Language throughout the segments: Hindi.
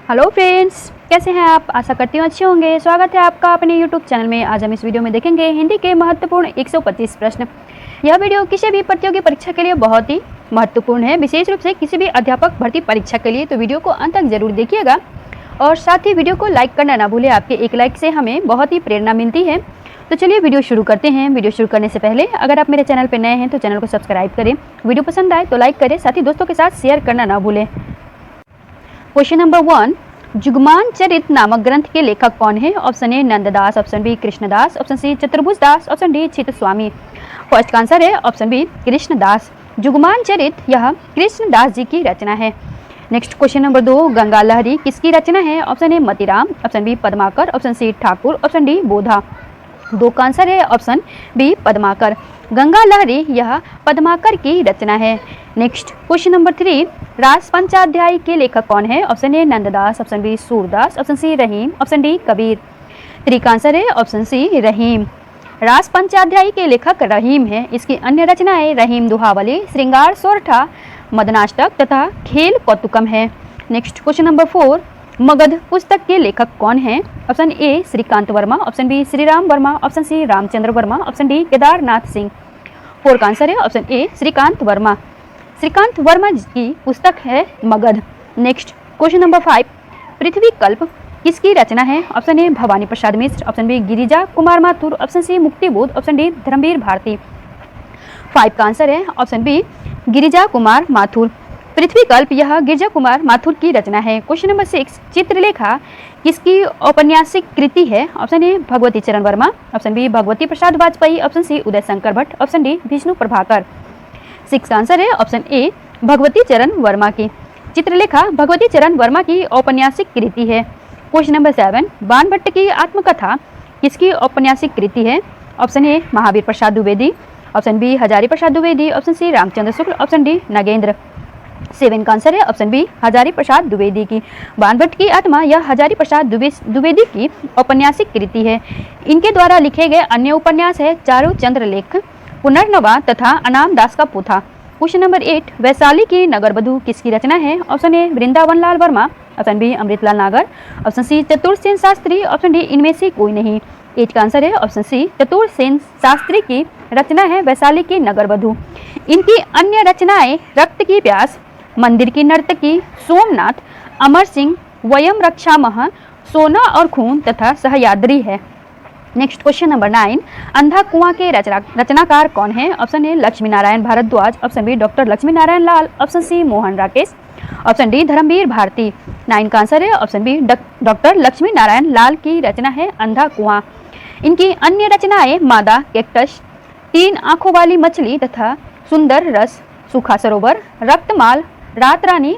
हेलो फ्रेंड्स, कैसे हैं आप? आशा करती हूँ अच्छे होंगे। स्वागत है आपका अपने यूट्यूब चैनल में। आज हम इस वीडियो में देखेंगे हिंदी के महत्वपूर्ण 125 प्रश्न। यह वीडियो किसी भी प्रतियोगी परीक्षा के लिए बहुत ही महत्वपूर्ण है, विशेष रूप से किसी भी अध्यापक भर्ती परीक्षा के लिए। तो वीडियो को अंत तक जरूर देखिएगा और साथ ही वीडियो को लाइक करना ना भूलें। आपके एक लाइक से हमें बहुत ही प्रेरणा मिलती है। तो चलिए वीडियो शुरू करते हैं। वीडियो शुरू करने से पहले अगर आप मेरे चैनल पर नए हैं तो चैनल को सब्सक्राइब करें, वीडियो पसंद आए तो लाइक करें, साथ ही दोस्तों के साथ शेयर करना ना भूलें। क्वेश्चन नंबर 1, जुगमान चरित नामक ग्रंथ के लेखक कौन है? Option A Nanddas, option B Krishnadas, option C Chaturbhuj Das, option D Chittaswami. First का आंसर है ऑप्शन बी कृष्णदास। जुगमान चरित यह कृष्णदास जी की रचना है। Next question number 2, Ganga Lahari किसकी रचना है? Option A Matiram, option B Padmakar, option C Thakur, option D Bodha. दो का आंसर है ऑप्शन बी पद्माकर। गंगा लहरी यह पद्माकर की रचना है। नेक्स्ट क्वेश्चन नंबर 3, रास पंचाध्याय के लेखक कौन है? Option A Nanddas, option B Surdas, option C Rahim, option D Kabir. 3 का आंसर है ऑप्शन सी रहीम। रास पंचाध्याय के लेखक रहीम है। इसकी अन्य रचनाएं रहीम दुहावली, श्रृंगार सोरठा, मदनाष्टक तथा खेल कौतुकम है। नेक्स्ट क्वेश्चन नंबर 4, मगध पुस्तक के लेखक कौन है? Option A Shrikant Verma, option B Shriram Verma, option C Ramchandra Verma, option D Kedarnath Singh. 4 का आंसर है ऑप्शन ए श्रीकांत वर्मा। श्रीकांत वर्मा की पुस्तक है Magadh. Next question number 5, Prithvi Kalp किसकी रचना है? Option A Bhawani Prasad Mishra, option B Girija Kumar Mathur, option C Muktibodh, option D Dharamvir Bharati. 5 का आंसर है ऑप्शन बी गिरिजा कुमार माथुर। पृथ्वी कल्प यह गिरिजा कुमार माथुर की रचना है। क्वेश्चन नंबर 6, चित्रलेखा किसकी औपन्यासिक कृति है? Option A Bhagwati Charan Verma, option B Bhagwati Prasad Vajpayee, option C Uday Shankar Bhatt, option D Vishnu Prabhakar. 6 का आंसर है ऑप्शन ए भगवती चरण वर्मा की। चित्रलेखा भगवती चरण वर्मा की औपन्यासिक कृति है। क्वेश्चन नंबर 7, बाणभट्ट की आत्मकथा किसकी औपन्यासिक कृति है? Option A Mahavir Prasad Dwivedi, option B Hazari Prasad Dwivedi, option C Ramchandra Shukla, option D Nagendra. 7 का आंसर है ऑप्शन बी हजारी प्रसाद द्विवेदी की। बाणभट्ट की आत्मा यह हजारी प्रसाद द्विवेदी की औपन्यासिक कृति है। इनके द्वारा लिखे गए अन्य उपन्यास है चारु चंद्रलेख, पुनर्नवा तथा अनाम दास का पोथा। क्वेश्चन नंबर 8, वैशाली की नगरवधु किसकी रचना है? Option A Vrindavan Lal Verma, option B Amritlal Nagar, option C Chatursen Shastri, option D इनमें से कोई नहीं। 8 का आंसर है ऑप्शन सी चतुर्सेन शास्त्री की रचना है वैशाली की नगरवधु। इनकी अन्य रचनाएं रक्त की प्यास, मंदिर की नर्तकी, सोमनाथ, अमर सिंह, वयम रक्षामः, सोना और खून तथा सहयाद्री है। नेक्स्ट क्वेश्चन नंबर 9, अंधा कुआं के रचनाकार कौन है? Option A Lakshmi Narayan Bharadwaj, option B doctor Lakshmi Narayan Lal, option C Mohan Rakesh, option D Dharamvir Bharati. 9 का आंसर है option B doctor Lakshmi Narayan Lal की रचना है अंधा कुआं। इनकी अन्य रचनाएं मादा, कैक्टस, 3 आंखों वाली मछली तथा सुंदर रस, सूखा सरोवर, रक्तमाल, रात रानी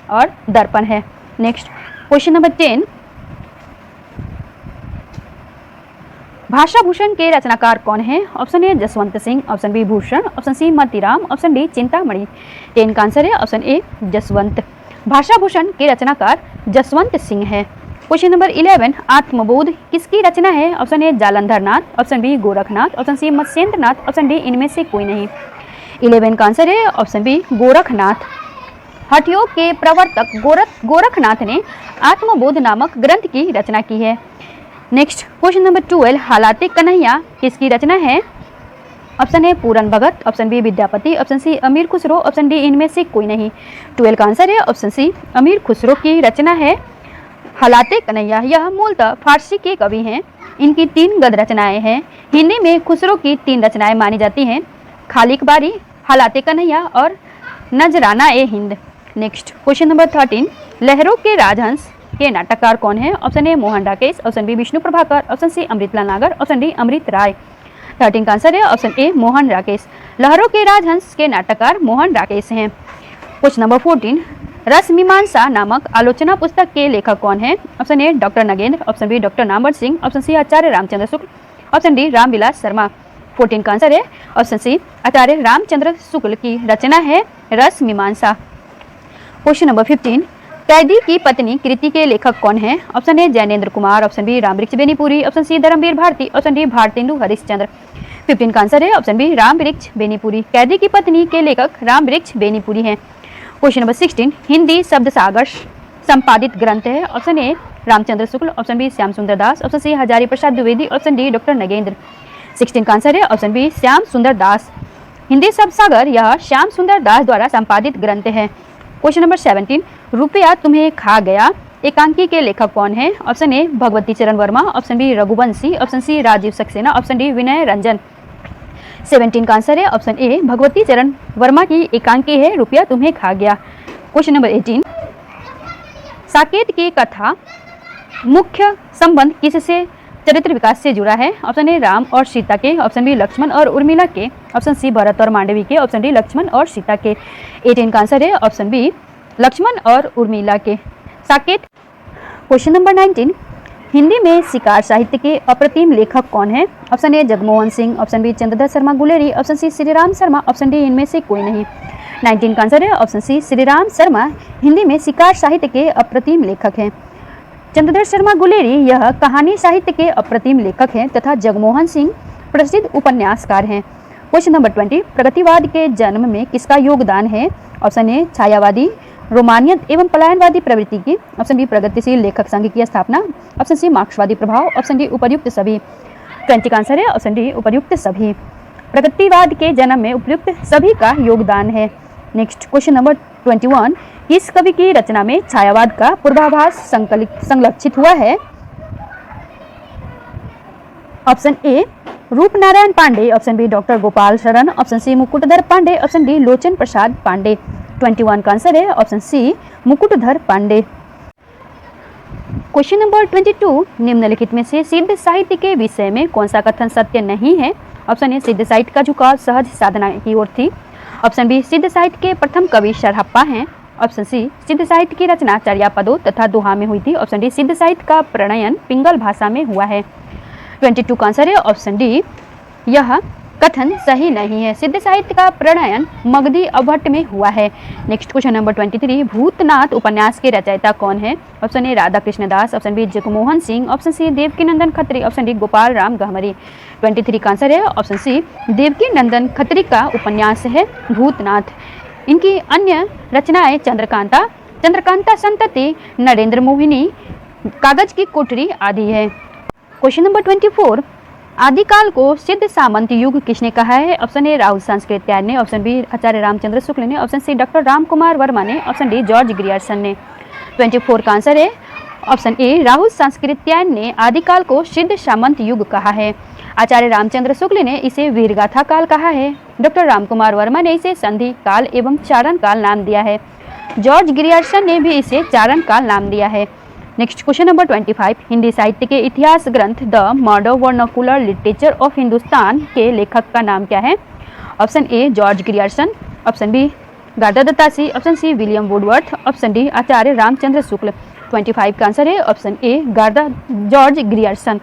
और दर्पण है। नेक्स्ट क्वेश्चन नंबर 10, भाषा भूषण के रचनाकार कौन है? Option A Jaswant Singh, option B Bhushan, option C Matiram, option D Chintamani. 10 का आंसर है ऑप्शन ए जसवंत। भाषा भूषण के रचनाकार जसवंत सिंह है। क्वेश्चन नंबर 11, आत्मबोध किसकी रचना है? Option A Jalandhar Nath, option B Gorakhnath, option C Matsyendra Nath, option D इनमें से कोई नहीं। 11 का आंसर है ऑप्शन बी गोरखनाथ। हठ योग के प्रवर्तक गोरखनाथ ने आत्मबोध नामक ग्रंथ की रचना की है। Next question number 12, Halate Kanhaiya किसकी रचना है? Option A Puran Bhagat, option B Vidyapati, option C Amir Khusro, option D इनमें से कोई नहीं। 12 का आंसर है ऑप्शन सी अमीर खुसरो की रचना है हालाते कन्हैया। यह मूलतः फारसी के कवि हैं। इनकी 3 गद्य रचनाएं हैं। हिंदी में खुसरो की 3 रचनाएं मानी जाती हैं, खालिक बारी, हालाते कन्हैया और Nazrana e Hind. Next question number 13, लहरों के राजहंस के नाटककार कौन है? Option A Mohan Rakesh, option B Vishnu Prabhakar, option C Amritlal Nagar, option D अमृत राय। 13 का आंसर है ऑप्शन ए मोहन राकेश। लहरों के राजहंस के नाटककार मोहन राकेश हैं। क्वेश्चन नंबर 14, रस मीमांसा नामक आलोचना पुस्तक के लेखक कौन है? Option A doctor Nagendra, option B doctor Namvar Singh, option C Acharya Ramchandra Shukla, option D Ramvilas Sharma. 14 का आंसर है ऑप्शन सी आचार्य रामचंद्र शुक्ल की रचना है रस मीमांसा। क्वेश्चन नंबर 15, कैदी की पत्नी कृति के लेखक कौन है? Option A Jainendra Kumar, option B Rambriksh Benipuri, option C Dharamvir Bharati, option D Bharatendu Harishchandra. 15 का आंसर है ऑप्शन बी रामवृक्ष बेनीपुरी। कैदी की पत्नी के लेखक रामवृक्ष बेनीपुरी हैं। क्वेश्चन नंबर 16, हिंदी शब्द संपादित ग्रंथ है? Option A Ramchandra Shukla, option B Shyam Sundar Das, option C Hazari Prasad Dwivedi, option D doctor Nagendra. 16 का आंसर है ऑप्शन बी श्याम सुंदर दास। हिंदी शब्द सागर यह श्याम सुंदर दास द्वारा संपादित ग्रंथ है। क्वेश्चन नंबर 17, रुपया तुम्हें खा गया एकांकी के लेखक कौन है? Option A Bhagwati Charan Verma, option B Raghuvanshi, option C Rajiv Saxena, option D Vinay Ranjan. 17 का आंसर है ऑप्शन ए भगवती चरण वर्मा की एकांकी है रुपया तुम्हें खा गया। क्वेश्चन नंबर 18, साकेत की कथा मुख्य संबंध किससे चरित्र विकास से जुड़ा है? ऑप्शन ए राम और सीता के, ऑप्शन बी लक्ष्मण और उर्मिला के, ऑप्शन सी भरत और मांडवी के, ऑप्शन डी लक्ष्मण और सीता के। 18 का आंसर है ऑप्शन बी लक्ष्मण और उर्मिला के। साकेत। क्वेश्चन नंबर 19, हिंदी में शिकार साहित्य के अप्रतिम लेखक कौन है? Option A Jagmohan Singh, option B Chandradhar Sharma Guleri, option C Shriram Sharma, option D इनमें से कोई नहीं। 19 का आंसर है ऑप्शन सी श्रीराम शर्मा हिंदी में शिकार साहित्य के अप्रतिम लेखक हैं। चंद्रधर शर्मा गुलेरी यह कहानी साहित्य के अप्रतिम लेखक हैं तथा जगमोहन सिंह प्रसिद्ध उपन्यासकार हैं। क्वेश्चन नंबर 20, प्रगतिवाद के जन्म में किसका योगदान है? ऑप्शन ए छायावादी रोमानियत एवं पलायनवादी प्रवृत्ति की, ऑप्शन बी प्रगतिशील लेखक संघ की स्थापना, ऑप्शन सी मार्क्सवादी प्रभाव, ऑप्शन डी उपर्युक्त सभी। 20 का आंसर है ऑप्शन डी उपर्युक्त सभी। प्रगतिवाद के जन्म में उपयुक्त सभी का योगदान है। नेक्स्ट क्वेश्चन नंबर 21, किस कवि की रचना में छायावाद का पूर्वाभास संलक्षित हुआ है? Option A Roopnarayan Pandey, option B doctor Gopal Sharan, option C Mukutdhar Pandey, option D Lochan Prasad Pandey. 21 का आंसर है option C Mukutdhar Pandey. Question number 22, निम्नलिखित में से सिद्ध साहित्य के विषय में कौन सा कथन सत्य नहीं है? ऑप्शन ए सिद्ध साहित्य का झुकाव सहज साधना की ओर थी, ऑप्शन बी सिद्ध साहित्य के प्रथम कवि सरहप्पा हैं, ऑप्शन सी सिद्ध साहित्य की रचना चर्यापदों तथा दोहा में हुई थी, ऑप्शन डी सिद्ध साहित्य का प्रणयन पिंगल भाषा में हुआ है। 22 का आंसर है ऑप्शन डी यह कथन सही नहीं है, सिद्ध साहित्य का प्रणयन मगधी अभट्ट में हुआ है। नेक्स्ट क्वेश्चन नंबर 23, भूतनाथ उपन्यास के रचयिता कौन है? Option A Radha Krishna Das, option B Jagmohan Singh, option C Devaki Nandan Khatri, option D Gopal Ram Gahmari. 23 का आंसर है ऑप्शन सी देवकी नंदन खत्री का उपन्यास है भूतनाथ। इनकी अन्य रचनाएं चंद्रकांता, चंद्रकांता संतति, नरेंद्र मोहिनी, कागज की कोठरी आदि है। क्वेश्चन नंबर 24, आदिकाल को सिद्ध सामंत युग किसने कहा है? ऑप्शन ए राहुल सांस्कृत्यायन ने, ऑप्शन बी आचार्य रामचंद्र शुक्ल ने, option C doctor Ram Kumar Verma ने, ऑप्शन डी जॉर्ज ग्रियर्सन ने। 24 का आंसर है ऑप्शन ए राहुल सांस्कृत्यायन ने आदिकाल को सिद्ध सामंत युग कहा है। आचार्य रामचंद्र शुक्ल ने इसे वीरगाथा काल कहा है। डॉक्टर राम कुमार वर्मा ने इसे संधि काल एवं चारण काल नाम दिया है। जॉर्ज ग्रियर्सन ने भी इसे चारण काल नाम दिया है। नेक्स्ट क्वेश्चन नंबर 25, हिंदी साहित्य के इतिहास ग्रंथ the modern vernacular literature of Hindustan के लेखक का नाम क्या है? Option A George Grierson, option B Garcin de Tassy, option C William Woodworth, option D Acharya Ramchandra Shukla. 25 का आंसर है ऑप्शन ए गार्डर George Grierson.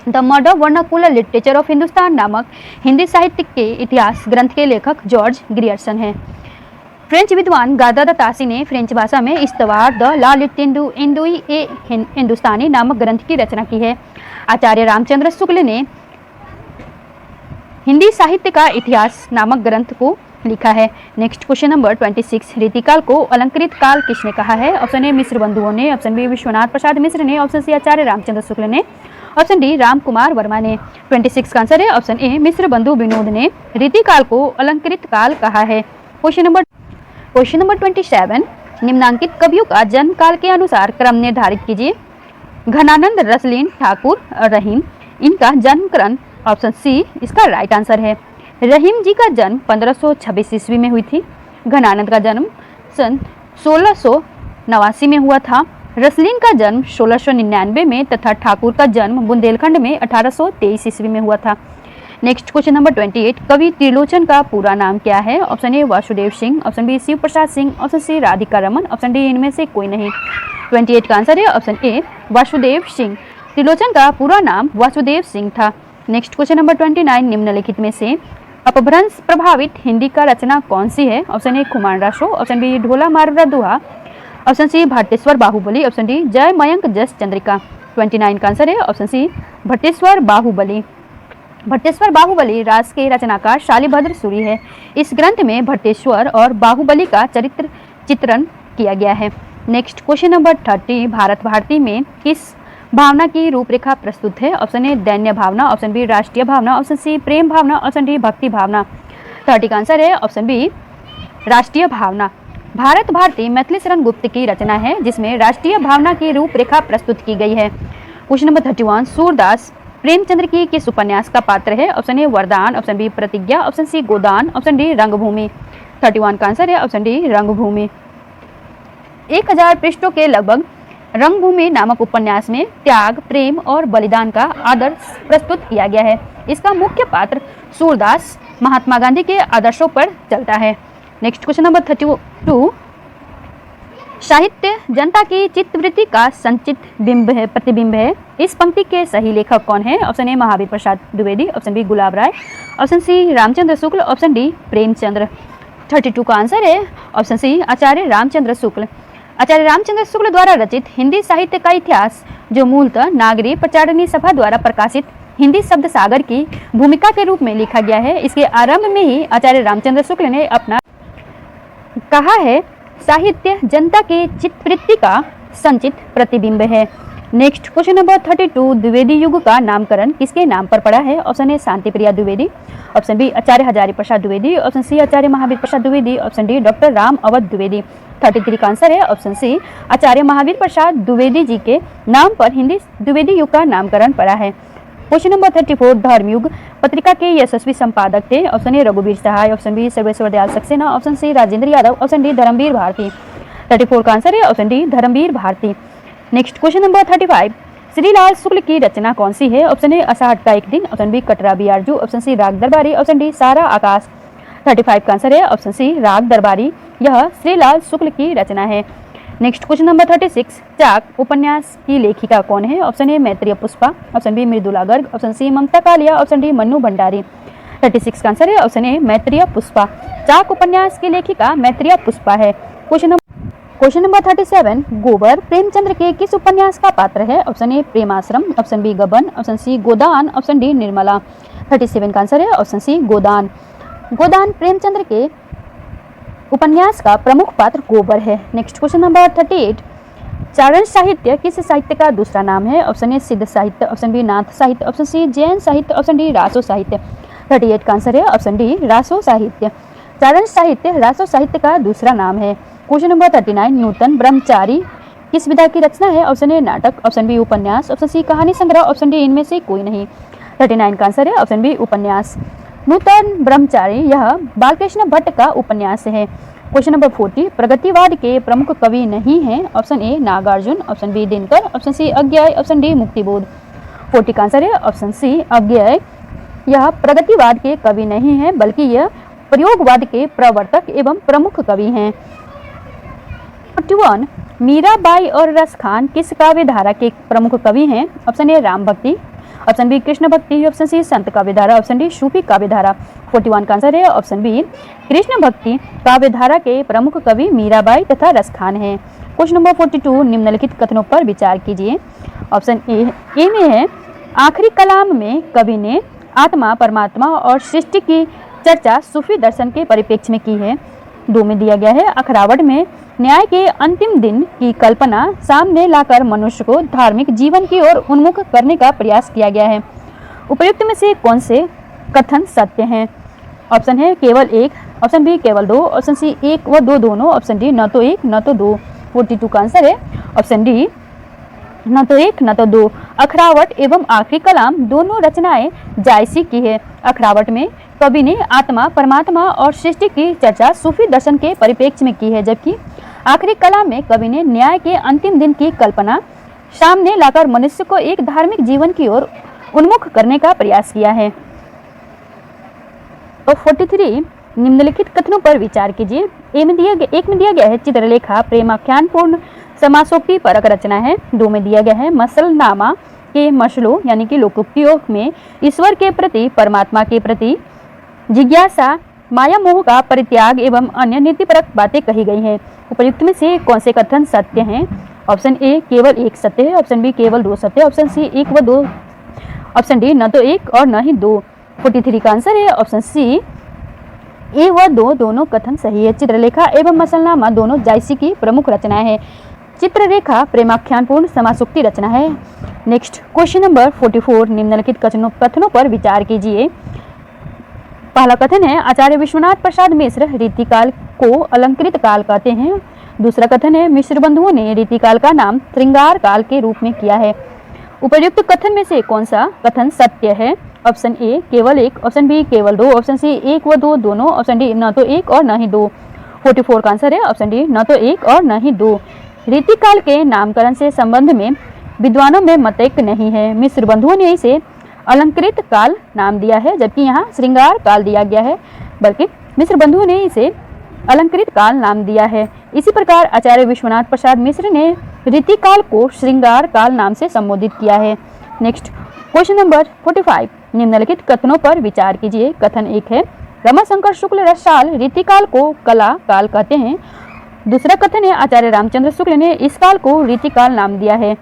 The modern vernacular literature of Hindustan नामक हिंदी साहित्य के इतिहास ग्रंथ के लेखक जॉर्ज ग्रियर्सन हैं। फ्रेंच विद्वान गार्डर दत्तासी ने फ्रेंच भाषा में इस्तवार द ला लिटेंडुई ए हिंदुस्तानी नामक ग्रंथ की रचना की है। आचार्य रामचंद्र शुक्ल ने हिंदी साहित्य का इतिहास नामक ग्रंथ को लिखा है। नेक्स्ट क्वेश्चन नंबर 26, रीतिकाल को अलंकृत काल किसने कहा है? ऑप्शन ए मिश्र बंधुओं ने, ऑप्शन बी विश्वनाथ प्रसाद मिश्र ने, ऑप्शन सी आचार्य रामचंद्र शुक्ल ने, ऑप्शन डी राम कुमार वर्मा ने। 26 का आंसर है ऑप्शन ए मिश्र बंधु विनोद ने रीतिकाल को अलंकृत काल कहा है। क्वेश्चन नंबर 27, निम्नांकित कवियों का जन्म काल के अनुसार क्रम निर्धारित कीजिए। घनानंद रसलीन ठाकुर रहीम, इनका जन्म क्रम ऑप्शन सी इसका राइट आंसर है। रहीम जी का जन्म 1526 ईस्वी में हुई थी। घनानंद का जन्म सन 1689 में हुआ था। रसलीन का जन्म 1699 में तथा ठाकुर का जन्म बुंदेलखंड में 1823 ईस्वी में हुआ था। नेक्स्ट क्वेश्चन नंबर 28, कवि त्रिलोचन का पूरा नाम क्या है? Option A Vasudev Singh, option B Shiv Prasad Singh, option C Radhika Raman, option D इनमें से कोई नहीं। 28 का आंसर है ऑप्शन ए वासुदेव सिंह। त्रिलोचन का पूरा नाम वासुदेव सिंह था। नेक्स्ट क्वेश्चन नंबर 29, निम्नलिखित में से अपभ्रंश प्रभावित हिंदी का रचना कौन सी है? Option A Khuman Raso, option B Dhola Marura Doha, option C Bhatteshwar Bahubali, option D Jay Mayank Jas Chandrika. 29 का आंसर है ऑप्शन सी भट्टेश्वर बाहुबली। भट्टेश्वर बाहुबली रास के रचनाकार शालिभद्र सूरी है। इस ग्रंथ में भट्टेश्वर और बाहुबली का चरित्र चित्रण किया गया है। Next question number 30, Bharat Bharati में किस भावना की रूपरेखा प्रस्तुत है? ऑप्शन ए दैन्य भावना, ऑप्शन बी राष्ट्रीय भावना, ऑप्शन सी प्रेम भावना, ऑप्शन डी भक्ति भावना। 30 का आंसर है ऑप्शन बी राष्ट्रीय भावना। भारत भारती मैथिली शरण गुप्त की रचना है जिसमें राष्ट्रीय भावना की रूपरेखा प्रस्तुत की गई है। क्वेश्चन नंबर 31, सूरदास प्रेमचंद्र की किस उपन्यास का पात्र है? ऑप्शन ए वरदान, ऑप्शन बी प्रतिज्ञा, ऑप्शन सी गोदान, ऑप्शन डी रंगभूमि। 31 का आंसर है ऑप्शन डी रंगभूमि। 1000 पृष्ठों के लगभग रंगभूमि नामक उपन्यास में त्याग, प्रेम और बलिदान का आदर्श प्रस्तुत किया गया है। इसका मुख्य पात्र सूरदास महात्मा गांधी के आदर्शों पर चलता है। नेक्स्ट क्वेश्चन नंबर 32, साहित्य जनता की चित्तवृत्ति का संचित बिंब है, प्रतिबिंब है। इस पंक्ति के सही लेखक कौन है? Option A Mahavir Prasad Dwivedi, option B Gulab Rai, option C Ramchandra Shukla, option D Premchandra. 32 का आंसर है ऑप्शन सी आचार्य रामचंद्र शुक्ल। आचार्य रामचंद्र शुक्ल द्वारा रचित हिंदी साहित्य का इतिहास, जो मूलतः नागरी प्रचारणी सभा द्वारा प्रकाशित हिंदी शब्द सागर की भूमिका के रूप में लिखा गया है, इसके आरंभ में ही आचार्य रामचंद्र शुक्ल ने अपना कहा है साहित्य जनता की चित्तवृत्ति का संचित प्रतिबिंब है। नेक्स्ट क्वेश्चन नंबर 32, द्विवेदी युग का नामकरण किसके नाम पर पड़ा है? Option A Shanti Priya Dwivedi, option B Acharya Hazari Prasad Dwivedi, option C Acharya Mahavir Prasad Dwivedi, option D doctor Ram Awadh Dwivedi. 33 का आंसर है ऑप्शन सी आचार्य महावीर प्रसाद द्विवेदी जी के नाम पर हिंदी द्विवेदी युग का नामकरण पड़ा है। क्वेश्चन नंबर 34, धर्मयुग पत्रिका के यशस्वी संपादक थे? ऑप्शन ए रघुवीर Sahay, option B Sarveshwar Dayal Saxena, option C Rajendra Yadav, option D Dharamvir Bharati. 34 का आंसर है option D Dharamvir Bharati. Next question number 35, Shrilal Shukla की रचना कौन सी है? ऑप्शन ए आषाढ़ Ka Ek Din, option B Katra Biyarju, option C Raag Darbari, option D सारा आकाश। 35 का आंसर है ऑप्शन सी राग दरबारी, यह श्रीलाल शुक्ल की रचना है। नेक्स्ट क्वेश्चन नंबर 36, चाक उपन्यास की लेखिका कौन है? Option A Maitreyi Pushpa, option B Mridula Garg, option C Mamta Kalia, option D Mannu Bhandari. 36 का आंसर है ऑप्शन ए मैत्रेय पुष्पा। चाक उपन्यास की लेखिका मैत्रेय पुष्पा है। क्वेश्चन नंबर 37, गोबर प्रेमचंद्र के किस उपन्यास का पात्र है? ऑप्शन ए प्रेमाश्रम, ऑप्शन बी गबन, ऑप्शन सी गोदान, ऑप्शन डी निर्मला। 37 का आंसर है ऑप्शन सी गोदान। गोदान प्रेमचंद्र के उपन्यास का प्रमुख पात्र गोबर है। नेक्स्ट क्वेश्चन नंबर 38, चारण साहित्य किस साहित्य का दूसरा नाम है? ऑप्शन ए सिद्ध साहित्य, ऑप्शन बी नाथ साहित्य, ऑप्शन सी जैन साहित्य, ऑप्शन डी रासो साहित्य। 38 का आंसर है ऑप्शन डी रासो साहित्य। चारण साहित्य रासो साहित्य का दूसरा नाम है। क्वेश्चन नंबर 39, नूतन ब्रह्मचारी किस विधा की रचना है? ऑप्शन ए नाटक, ऑप्शन बी उपन्यास, ऑप्शन सी कहानी संग्रह, ऑप्शन डी इनमें से कोई नहीं। 39 का आंसर है ऑप्शन बी उपन्यास। नूतन ब्रह्मचारी यह बालकृष्ण भट्ट का उपन्यास है। क्वेश्चन नंबर 40, प्रगतिवाद के प्रमुख कवि नहीं हैं? Option A Nagarjun, option B Dinkar, option C Agyeya, option D Muktibodh. 40 का आंसर है ऑप्शन सी अज्ञेय, यह प्रगतिवाद के कवि नहीं है बल्कि यह प्रयोगवाद के प्रवर्तक एवं प्रमुख कवि हैं। 41, मीराबाई और रसखान किस काव्य धारा के प्रमुख कवि हैं? ऑप्शन ए राम भक्ति, ऑप्शन बी कृष्ण भक्ति, ऑप्शन सी संत काव्य धारा, ऑप्शन डी सूफी काव्य धारा। 41 का आंसर है ऑप्शन बी कृष्ण भक्ति काव्य धारा के प्रमुख कवि मीराबाई तथा रसखान हैं। क्वेश्चन नंबर 42, निम्नलिखित कथनों पर विचार कीजिए। ऑप्शन ए में है, आखिरी कलाम में कवि ने आत्मा, परमात्मा और सृष्टि की चर्चा सूफी दर्शन के परिप्रेक्ष्य में की है। 2 में दिया गया है, अखरावट में न्याय के अंतिम दिन की कल्पना सामने लाकर मनुष्य को धार्मिक जीवन की ओर उन्मुख करने का प्रयास किया गया है। उपयुक्त में से कौन से कथन सत्य हैं? ऑप्शन है केवल 1, ऑप्शन बी केवल 2, ऑप्शन सी 1 व 2 दोनों, ऑप्शन डी न तो 1 न तो 2। 42 का आंसर है ऑप्शन डी न तो 1 न तो 2। अखरावट एवं आखिरी कलाम दोनों रचनाएं जायसी की है। अखरावट में कवि ने आत्मा, परमात्मा और सृष्टि की चर्चा सूफी दर्शन के परिप्रेक्ष्य में की है, जबकि आखिरी कलाम में कवि ने न्याय के अंतिम दिन की कल्पना सामने लाकर मनुष्य को एक धार्मिक जीवन की ओर उन्मुख करने का प्रयास किया है। तो 43, निम्नलिखित कथनों पर विचार कीजिए। एक में दिया गया है, चित्रलेखा प्रेमाख्यानपूर्ण समासोक्ति परक रचना है। 2 में दिया गया है, मसलनामा के मसलों यानी कि लोकोक्तियों में ईश्वर के प्रति, परमात्मा के प्रति जिज्ञासा, माया मोह का परित्याग एवं अन्य नीतिपरक बातें कही गई हैं। उपयुक्त में से कौन से कथन सत्य हैं? ऑप्शन ए केवल 1 सत्य है, ऑप्शन बी केवल 2 सत्य, ऑप्शन सी 1 व 2, ऑप्शन डी न तो 1 और न ही 2। 43 का आंसर है ऑप्शन सी 1 व 2 दोनों कथन सही है। चित्रलेखा एवं मसलनामा दोनों जायसी की प्रमुख रचनाएं हैं। चित्ररेखा प्रेमाख्यानपूर्ण समासोक्ति रचना है। नेक्स्ट क्वेश्चन नंबर 44, निम्नलिखित कथनों पर विचार कीजिए। पहला कथन है आचार्य विश्वनाथ प्रसाद मिश्र रीतिकाल को अलंकृत काल कहते हैं। दूसरा कथन है मिश्र बंधुओं ने रीतिकाल का नाम श्रृंगार काल के रूप में किया है। उपर्युक्त कथन में से कौन सा कथन सत्य है? ऑप्शन ए केवल एक, ऑप्शन बी केवल दो, ऑप्शन सी एक व दो दोनों, ऑप्शन डी न तो एक और न ही दो। 44 का आंसर है ऑप्शन डी न तो एक और न ही दो। रीतिकाल के नामकरण से संबंध में विद्वानों में मतैक्य नहीं है। मिश्र बंधुओं ने इसे अलंकृत काल नाम दिया है, जबकि यहाँ श्रृंगार काल दिया गया है, बल्कि मिश्र बंधुओं ने इसे अलंकृत काल नाम दिया है। इसी प्रकार आचार्य विश्वनाथ प्रसाद मिश्र ने रीतिकाल को श्रृंगार काल नाम से संबोधित किया है। नेक्स्ट क्वेश्चन नंबर 45, निम्नलिखित कथनों पर विचार कीजिए। कथन 1 है रमाशंकर शुक्ल रसाल रीतिकाल को कला काल कहते हैं। दूसरा कथन है आचार्य रामचंद्र शुक्ल ने इस काल को रीतिकाल नाम दिया है।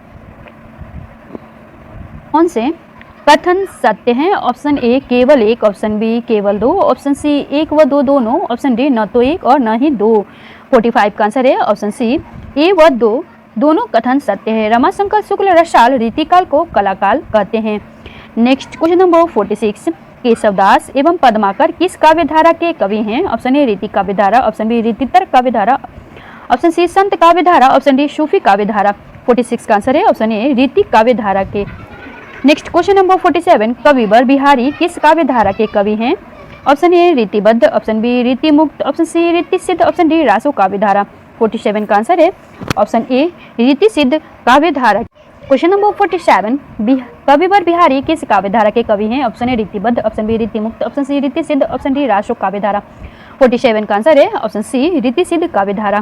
कौन से कथन सत्य हैं? ऑप्शन ए केवल एक, ऑप्शन बी केवल दो, ऑप्शन सी एक व दो दोनों, ऑप्शन डी न तो एक और न ही दो। 45 का आंसर है ऑप्शन सी ए व दो दोनों कथन सत्य है। रमाशंकर शुक्ल रसाल रीतिकाल को कलाकाल कहते हैं। नेक्स्ट क्वेश्चन नंबर 46, केशवदास एवं पद्माकर किस काव्यधारा के कवि हैं? ऑप्शन ए रीति काव्यधारा, ऑप्शन बी रीतितर काव्यधारा, ऑप्शन सी संत काव्यधारा, ऑप्शन डी सूफी काव्यधारा। 46 का आंसर है ऑप्शन ए रीति काव्यधारा के। नेक्स्ट क्वेश्चन नंबर 47, कविवर बिहारी किस काव्यधारा के कवि हैं? ऑप्शन ए रीतिबद्ध, ऑप्शन बी रीति मुक्त, ऑप्शन सी रीति सिद्ध, ऑप्शन डी रासो काव्यधारा। 47 का आंसर है ऑप्शन ए रीति सिद्ध काव्यधारा। क्वेश्चन नंबर 47, कविवर बिहारी किस काव्यधारा के कवि हैं? ऑप्शन ए रीतिबद्ध, ऑप्शन बी रीति मुक्त, ऑप्शन सी रीति सिद्ध, ऑप्शन डी रासो काव्यधारा। 47 का आंसर है ऑप्शन सी रीति सिद्ध काव्यधारा।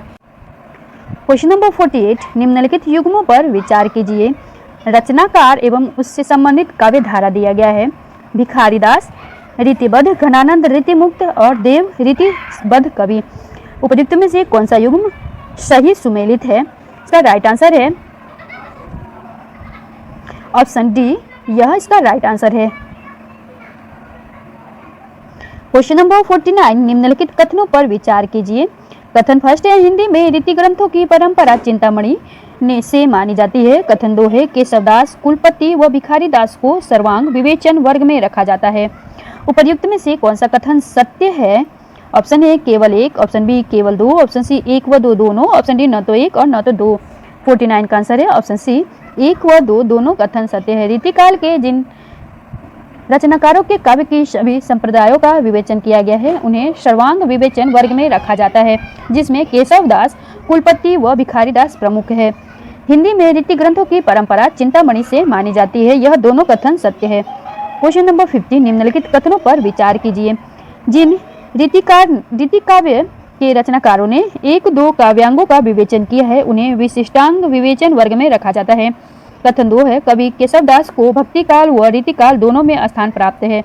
क्वेश्चन नंबर 48, निम्नलिखित युग्मों पर विचार कीजिए। रचनाकार एवं उससे संबंधित काव्यधारा दिया गया है। भिखारीदास रीतिबद्ध, घनानंद रीतिमुक्त और देव रीतिबद्ध कवि। उपयुक्त में से कौन सा युग्म सही सुमेलित है? इसका राइट आंसर है ऑप्शन डी, यह इसका राइट आंसर है। क्वेश्चन नंबर 49, निम्नलिखित कथनों पर विचार कीजिए। कथन फर्स्ट है हिंदी में रीति ग्रंथों की परंपरा चिंतामणि ने से मानी जाती है। कथन 2 है केशवदास कुलपति व भिखारीदास को सर्वांग विवेचन वर्ग में रखा जाता है। उपर्युक्त में से कौन सा कथन सत्य है? ऑप्शन ए केवल एक, ऑप्शन बी केवल दो, ऑप्शन सी एक व दो दोनों, ऑप्शन डी न तो एक और न तो दो। 49 का आंसर है ऑप्शन सी एक व दो दोनों कथन सत्य है। रीतिकाल के जिन रचनाकारों के काव्य की सभी संप्रदायों का विवेचन किया गया है उन्हें सर्वांग विवेचन वर्ग में रखा जाता है, जिसमें केशवदास कुलपति व भिखारीदास प्रमुख है। हिंदी में रीति ग्रंथों की परंपरा चिंतामणि से मानी जाती है, यह दोनों कथन सत्य है। क्वेश्चन नंबर 50, निम्नलिखित कथनों पर विचार कीजिए। जिन रीति काव्य के रचनाकारों ने एक दो काव्यांगों का विवेचन किया है उन्हें विशिष्टांग विवेचन वर्ग में रखा जाता है। कथन 2 है कवि केशवदास को भक्ति काल व रीति काल दोनों में स्थान प्राप्त है।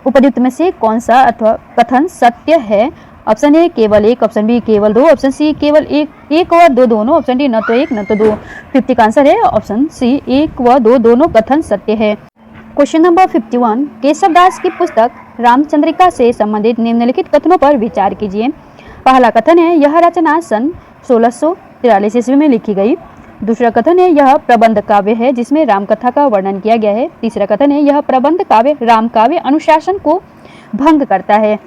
उपयुक्त में से कौन सा अथवा कथन सत्य है? ऑप्शन ए केवल एक, ऑप्शन बी केवल दो, ऑप्शन सी केवल एक व दो दोनों, ऑप्शन डी न तो एक न तो दो। 50 का आंसर है ऑप्शन सी एक व दो दोनों कथन सत्य है। क्वेश्चन नंबर 51, केशवदास की पुस्तक रामचंद्रिका से संबंधित निम्नलिखित कथनों पर विचार कीजिए। पहला कथन है यह रचना सन 1643 ईस्वी में लिखी गई। दूसरा कथन है यह प्रबंध काव्य है जिसमें रामकथा का वर्णन किया गया है। तीसरा कथन है यह प्रबंध काव्य राम काव्य अनुशासन को भंग करता है।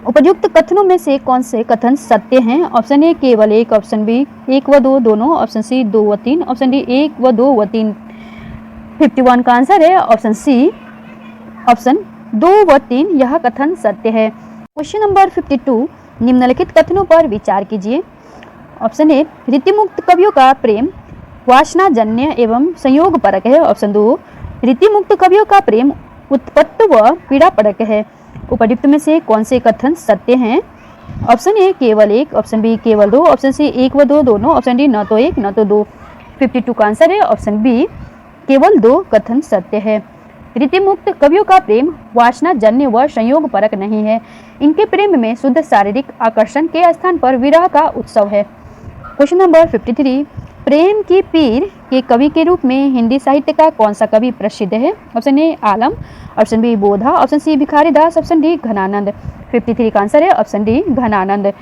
उपयुक्त कथनों में से कौन से कथन सत्य हैं? ऑप्शन ए केवल एक, ऑप्शन बी एक व दो दोनों, ऑप्शन सी 2 व 3, ऑप्शन डी 1 व 2 व 3। 51 का आंसर है ऑप्शन सी, ऑप्शन 2 व 3 यह कथन सत्य है। क्वेश्चन नंबर 52, निम्नलिखित कथनों पर विचार कीजिए। ऑप्शन ए रीतिमुक्त कवियों का प्रेम वासनाजन्य एवं संयोग परक है। ऑप्शन 2 रीतिमुक्त कवियों का प्रेम उत्पत्त व पीड़ा परक है। उपयुक्त में से कौन से कथन सत्य हैं? ऑप्शन ए केवल एक, ऑप्शन बी केवल दो, ऑप्शन सी 1 व 2 दोनों, ऑप्शन डी न तो एक न तो दो। 52 का आंसर है ऑप्शन बी केवल 2 कथन सत्य है। रीतिमुक्त कवियों का प्रेम वासनाजन्य व संयोग परक नहीं है। इनके प्रेम में शुद्ध शारीरिक आकर्षण के स्थान पर विरह का उत्सव है। क्वेश्चन नंबर 53, प्रेम की पीर के कवि के रूप में हिंदी साहित्य का कौन सा कवि प्रसिद्ध है? Option A Alam, option B Bodha, option C Bhikharidas, option D Ghananand. 53 का आंसर है ऑप्शन डी घनानंद।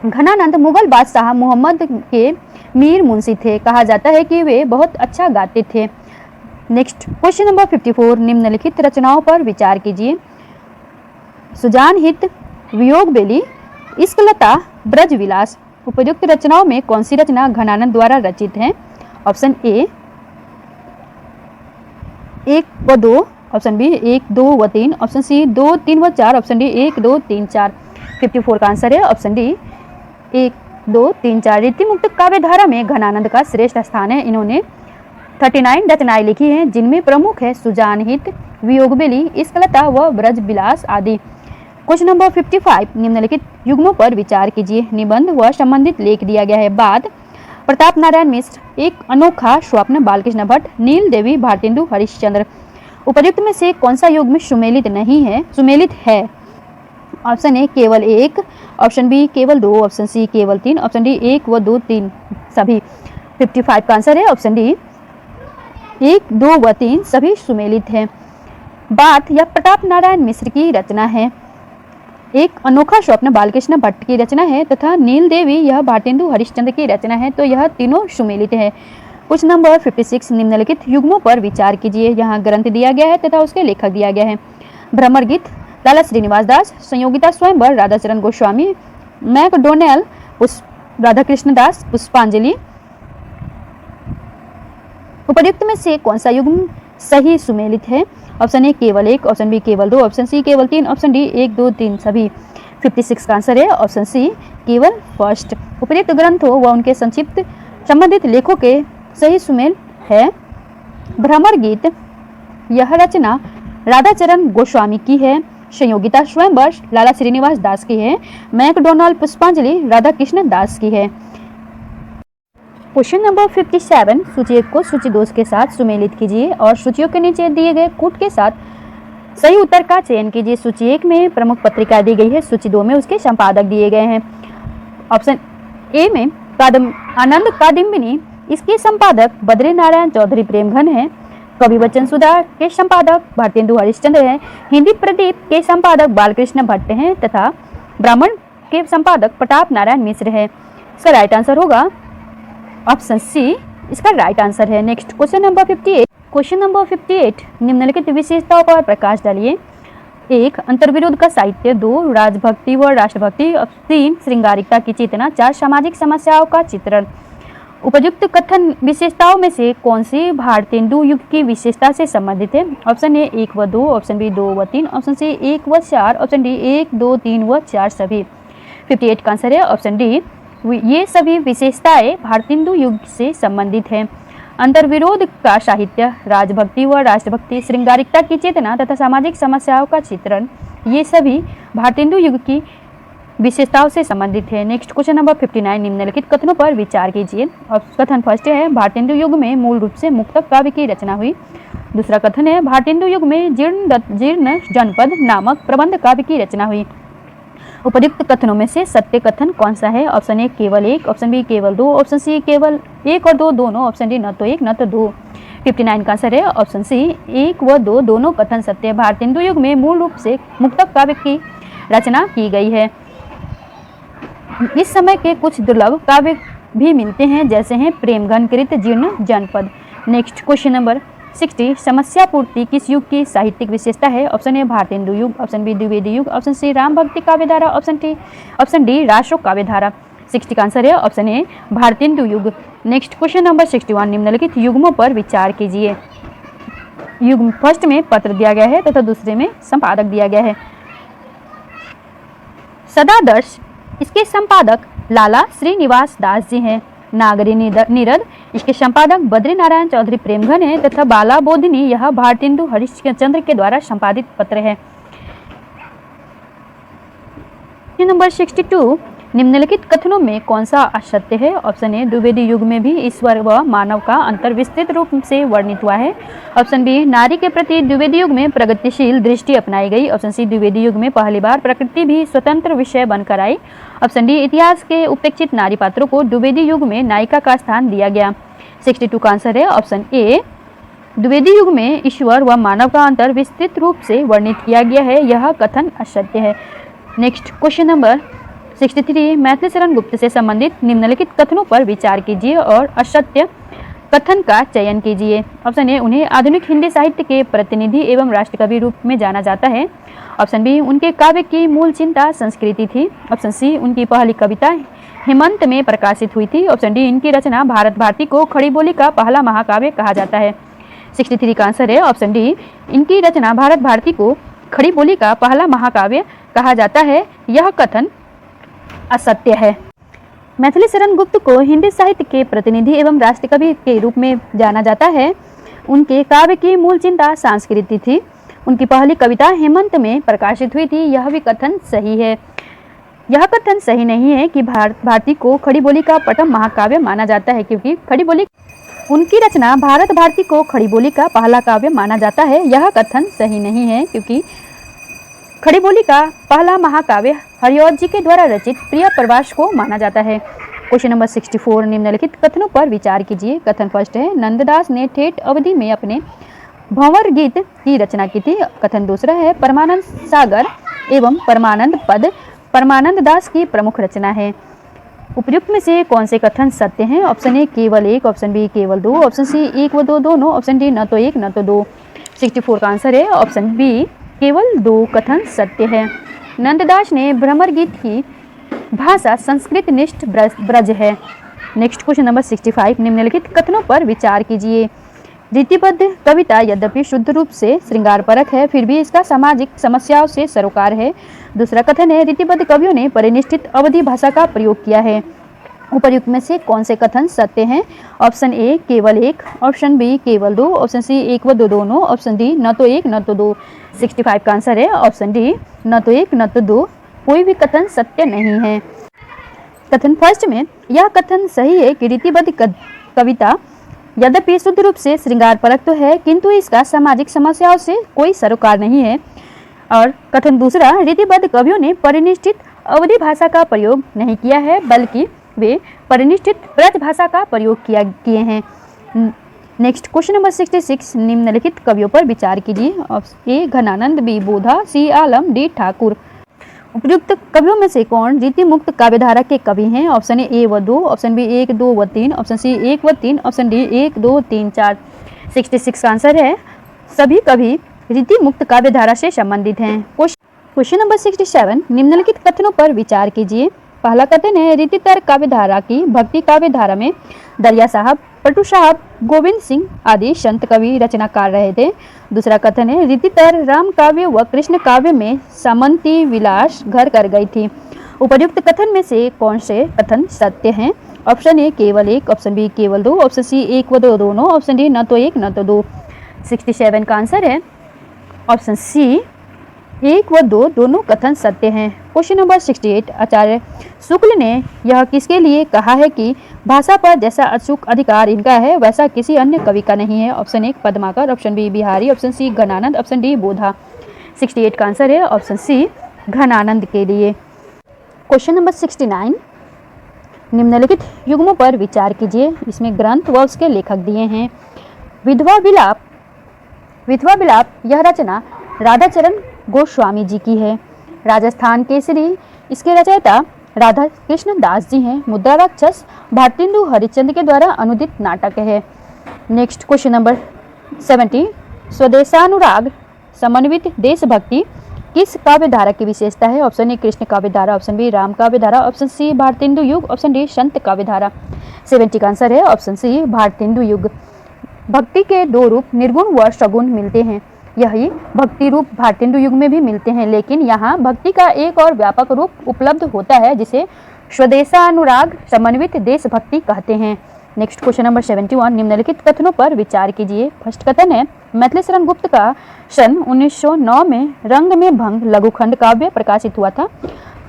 घनानंद मुगल बादशाह मोहम्मद के मीर मुंशी थे। कहा जाता है कि वे बहुत अच्छा गाते थे। नेक्स्ट क्वेश्चन नंबर 54, निम्नलिखित रचनाओं पर विचार कीजिए। सुजान हित, वियोग बेली, इश्कलता, ब्रज विलास। उपयुक्त रचनाओं में कौन सी रचना घनानंद द्वारा रचित है? ऑप्शन ए 1 व 2, ऑप्शन बी 1, 2 व 3, ऑप्शन सी 2, 3 व 4, ऑप्शन डी 1, 2, 3, 4। 54 का आंसर है ऑप्शन डी 1, 2, 3, 4। रीतिमुक्त काव्य धारा में घनानंद का श्रेष्ठ स्थान है। इन्होंने 39 रचनाएं लिखी हैं, जिनमें प्रमुख है सुजान हित, वियोगबेली, इश्कलता व ब्रज विलास आदि। क्वेश्चन नंबर 55, निम्नलिखित युग्मों पर विचार कीजिए। निबंध व संबंधित लेख दिया गया है। बाद, प्रताप नारायण मिश्र, एक अनोखा स्वप्न, बालकृष्ण भट्ट, नील देवी, भारतेंदु हरिश्चंद्र। उपयुक्त में से कौन सा युग्म सुमेलित नहीं है, सुमेलित है? ऑप्शन ए केवल 1, ऑप्शन बी केवल 2, ऑप्शन सी केवल 3, ऑप्शन डी 1 व 2, 3 सभी। 55 का आंसर है ऑप्शन डी 1, 2 व 3 सभी सुमेलित है। बात यह प्रताप नारायण मिश्र की रचना है। एक अनोखा स्वप्न बालकृष्ण भट्ट की रचना है तथा नील देवी यह भारतेंदु हरिश्चंद्र की रचना है। तो यह तीनों सुमेलित है। क्वेश्चन नंबर 56, निम्नलिखित युग्मों पर विचार कीजिए। यहाँ ग्रंथ दिया गया है तथा उसके लेखक दिया गया है। भ्रमर गीत, लाला श्रीनिवास दास, संयोगिता स्वयंवर, राधाचरण गोस्वामी, मैकडोनेल, राधाकृष्ण दास, पुष्पांजलि। उपयुक्त में से कौन सा युग्म सही सुमेलित है? ऑप्शन ए केवल 1, ऑप्शन बी केवल 2, ऑप्शन सी केवल 3, ऑप्शन डी 1, 2, 3 सभी। 56 का आंसर है ऑप्शन सी केवल फर्स्ट। उपयुक्त ग्रंथों व उनके संक्षिप्त संबंधित लेखों के सही सुमेल है। भ्रमर गीत, यह रचना राधाचरण गोस्वामी की है। संयोगिता स्वयंवर लाला श्रीनिवास दास की है। मैकडोनाल्ड पुष्पांजलि राधाकृष्ण दास की है। क्वेश्चन नंबर 57, सूची 1 को सूची 2 के साथ सुमेलित कीजिए और सूचियों के नीचे दिए गए कूट के साथ सही उत्तर का चयन कीजिए। सूची 1 में प्रमुख पत्रिका दी गई है, सूची 2 में उसके संपादक दिए गए हैं। ऑप्शन ए में आनंद कादम्बिनी, इसके संपादक बद्री नारायण चौधरी प्रेमघन है। कवि वचन सुधा के संपादक भारतेंदु हरिश्चंद्र हैं। हिंदी प्रदीप के संपादक बालकृष्ण भट्ट हैं तथा ब्राह्मण के संपादक प्रताप नारायण मिश्र है। इसका राइट आंसर होगा ऑप्शन सी, इसका राइट आंसर है। Next question number 58, question number 58, निम्नलिखित विशेषताओं पर प्रकाश डालिए। 1, अंतर्विरोध का साहित्य। 2, राजभक्ति व राष्ट्रभक्ति। 3, श्रृंगारिकता की चेतना। 4, सामाजिक समस्याओं का चित्रण। उपयुक्त कथन विशेषताओं में से कौन सी भारतेंदु युग की विशेषता से संबंधित है? ऑप्शन ए 1 व 2, ऑप्शन बी 2 व 3, ऑप्शन सी 1 व 4, ऑप्शन डी 1, 2, 3 व 4 सभी। 58 का आंसर है ऑप्शन डी, ये सभी विशेषताएं भारतेंदु युग से संबंधित हैं। अंतर्विरोध का साहित्य, राजभक्ति व राष्ट्रभक्ति, श्रृंगारिकता की चेतना तथा सामाजिक समस्याओं का चित्रण, ये सभी भारतेंदु युग की विशेषताओं से संबंधित है। नेक्स्ट क्वेश्चन नंबर 59, निम्नलिखित कथनों पर विचार कीजिए। और कथन फर्स्ट है, भारतेंदु युग में मूल रूप से मुक्तक काव्य की रचना हुई। दूसरा कथन है, भारतेंदु युग में जीर्ण जनपद नामक प्रबंध काव्य की रचना हुई। उपयुक्त कथनों में से सत्य कथन कौन सा है? ऑप्शन ए केवल 1, ऑप्शन बी केवल 2, ऑप्शन सी केवल 1 और 2 दोनों, ऑप्शन डी न तो 1 न तो 2। 59 का आंसर है ऑप्शन सी, 1 व 2 दोनों कथन सत्य है। भारतेंदु युग में मूल रूप से मुक्तक काव्य की रचना की गई है। इस समय के कुछ दुर्लभ काव्य भी मिलते हैं, जैसे हैं प्रेमघन कृत जीर्ण जनपद। नेक्स्ट क्वेश्चन नंबर 60, समस्या पूर्ति किस युग की साहित्यिक विशेषता है? ऑप्शन ए भारतेंदु युग, ऑप्शन बी द्विवेदी युग, ऑप्शन सी राम भक्ति काव्यधारा, ऑप्शन डी राष्ट्रों काव्यधारा। 60 का आंसर है ऑप्शन ए भारतेंदु युग। नेक्स्ट क्वेश्चन नंबर 61, निम्नलिखित युग्मों पर विचार कीजिए। युग्म फर्स्ट में पत्र दिया गया है तथा दूसरे में संपादक दिया गया है। सदादर्श, इसके संपादक लाला श्रीनिवास दास जी हैं। नागरी नीरद, इसके संपादक बद्री नारायण चौधरी प्रेमघन है तथा बाला बोधिनी, यह भारतेंदु हरिश्चंद्र के द्वारा संपादित पत्र है। नंबर 62, निम्नलिखित कथनों में कौन सा असत्य है? ऑप्शन ए द्विवेदी युग में भी ईश्वर व मानव का अंतर विस्तृत रूप से वर्णित हुआ है। ऑप्शन बी नारी के प्रति द्विवेदी युग में प्रगतिशील दृष्टि अपनाई गई। ऑप्शन सी द्विवेदी युग में पहली बार प्रकृति भी स्वतंत्र विषय बनकर आई। ऑप्शन डी इतिहास के उपेक्षित नारी पात्रों को द्विवेदी युग में नायिका का स्थान दिया गया। 62 का आंसर है ऑप्शन ए, द्विवेदी युग में ईश्वर व मानव का अंतर विस्तृत रूप से वर्णित किया गया है, यह कथन असत्य है। Next question number 63 Maithili Sharan Gupt से संबंधित निम्नलिखित कथनों पर विचार कीजिए और असत्य कथन का चयन कीजिए। ऑप्शन ए, उन्हें आधुनिक हिंदी साहित्य के प्रतिनिधि एवं राष्ट्रकवि रूप में जाना जाता है। ऑप्शन बी, उनके काव्य की मूल चिंता संस्कृति थी। ऑप्शन सी, उनकी पहली कविता हेमंत में प्रकाशित हुई थी। ऑप्शन डी, इनकी रचना भारत भारती को खड़ी बोली का पहला महाकाव्य कहा जाता है। 63 का आंसर है ऑप्शन डी, इनकी रचना भारत भारती को खड़ी बोली का पहला महाकाव्य कहा जाता है। यह कथन असत्य है। मैथिली शरण गुप्त को हिंदी साहित्य के प्रतिनिधि एवं राष्ट्रकवि के रूप में जाना जाता है। उनके काव्य की मूल चिंता संस्कृति थी। उनकी पहली कविता हेमंत में प्रकाशित हुई थी। यह भी कथन सही है। यह कथन सही नहीं है कि भारत भारती को खड़ी बोली का प्रथम महाकाव्य माना जाता है, क्योंकि खड़ी बोली उनकी रचना भारत भारती को खड़ी बोली का पहला काव्य माना जाता है। यह कथन सही नहीं है, क्योंकि खड़ी बोली का पहला महाकाव्य हरिऔध जी के द्वारा रचित प्रिय प्रवास को माना जाता है। क्वेश्चन नंबर 64 निम्नलिखित कथनों पर विचार कीजिए। कथन फर्स्ट है, नंददास ने ठेठ अवधि में अपने भंवर गीत की रचना की थी। कथन दूसरा है, परमानंद सागर एवं परमानंद पद परमानंद दास की प्रमुख रचना है। उपयुक्त में से कौन से कथन सत्य हैं? ऑप्शन ए, केवल एक। ऑप्शन बी, केवल दो। ऑप्शन सी, एक व दो दोनों। ऑप्शन डी, न तो एक न तो दो। 64 का आंसर है ऑप्शन बी, केवल दो कथन सत्य है। नंददास ने भ्रमर गीत की भाषा संस्कृत निष्ठ ब्रज है। नेक्स्ट क्वेश्चन नंबर 65 निम्नलिखित कथनों पर विचार कीजिए। रीतिबद्ध कविता यद्यपि शुद्ध रूप से श्रृंगारपरक है, फिर भी इसका सामाजिक समस्याओं से सरोकार है। दूसरा कथन है, रीतिबद्ध कवियों ने परिनिष्ठित अवधि भाषा का प्रयोग किया है। उपर्युक्त में से कौन से कथन सत्य हैं? ऑप्शन ए, केवल एक। ऑप्शन बी, केवल दो। ऑप्शन सी, एक व दो दोनों। ऑप्शन डी, न तो एक न तो दो। 65 का आंसर है ऑप्शन डी, न तो एक न तो दो। कोई भी कथन सत्य नहीं है। कथन फर्स्ट में यह कथन सही है कि रीतिबद्ध कविता यद्यपि शुद्ध रूप से श्रृंगारपरक तो है, किंतु इसका सामाजिक समस्याओं से कोई सरोकार नहीं है। और कथन दूसरा, रीतिबद्ध कवियों ने परिनिष्ठित अवधि भाषा का प्रयोग नहीं किया है, बल्कि वे परिनिष्ठित ब्रज भाषा का प्रयोग किए हैं। नेक्स्ट क्वेश्चन नंबर 66 निम्नलिखित कवियों पर विचार कीजिए। Option A, Ghananand, B, Bodha, C, Alam, D, Thakur. उपयुक्त कवियों में से कौन रीति मुक्त काव्यधारा के कवि हैं? ऑप्शन ए व दो। ऑप्शन बी, एक, दो व तीन। ऑप्शन सी, एक व तीन। ऑप्शन डी, एक, दो, तीन, चार। 66 का आंसर है सभी कवि रीति मुक्त काव्यधारा से संबंधित हैं। क्वेश्चन नंबर 67 निम्नलिखित कथनों पर विचार कीजिए। पहला कथन है, रीतितर काव्यधारा की भक्ति काव्यधारा में दरिया साहब, पटू साहब, गोविंद सिंह आदि संत कवि रचनाकार रहे थे। दूसरा कथन है, रीतितर राम काव्य व कृष्ण काव्य में सामंती विलास घर कर गई थी। उपर्युक्त कथन में से कौन से कथन सत्य हैं? ऑप्शन ए, केवल एक। ऑप्शन बी, केवल दो। ऑप्शन सी, एक व दो दोनों। ऑप्शन डी, न तो एक न तो दो। 67 का आंसर है ऑप्शन सी, एक व दो दोनों कथन सत्य हैं। क्वेश्चन नंबर 68 आचार्य शुक्ल ने यह किसके लिए कहा है कि भाषा पर जैसा अचूक अधिकार इनका है, वैसा किसी अन्य कवि का नहीं है? Option A, Padmakar. Option B, Bihari. Option C, Ghananand. Option D, Bodha. 68 का आंसर है ऑप्शन सी, घनानंद के लिए। क्वेश्चन नंबर 69 निम्नलिखित युग्मों पर विचार कीजिए। इसमें ग्रंथ व उसके लेखक दिए हैं। विधवा विलाप यह रचना राधाचरण गोस्वामी जी की है। राजस्थान केसरी इसके रचयिता राधा कृष्ण दास जी हैं। मुद्रा राक्षस भारतेंदु हरिश्चंद्र के द्वारा अनुदित नाटक है। नेक्स्ट क्वेश्चन नंबर 70 स्वदेशानुराग समन्वित देशभक्ति किस काव्यधारा की विशेषता है? ऑप्शन ए, कृष्ण काव्यधारा। ऑप्शन बी, राम काव्यधारा। ऑप्शन सी, भारतेंदु युग। ऑप्शन डी, संत काव्यधारा। 70 का आंसर है ऑप्शन सी, भारतेंदु युग। भक्ति के दो रूप निर्गुण व सगुण मिलते हैं। यही भक्ति रूप भारतेंदु युग में भी मिलते हैं, लेकिन यहाँ भक्ति का एक और व्यापक रूप उपलब्ध होता है, जिसे स्वदेशानुराग समन्वित देशभक्ति कहते हैं। नेक्स्ट क्वेश्चन नंबर 71 निम्नलिखित कथनों पर विचार कीजिए। फर्स्ट कथन है, मैथिली शरण गुप्त का सन 1909 में रंग में भंग लघुखंड काव्य प्रकाशित हुआ था।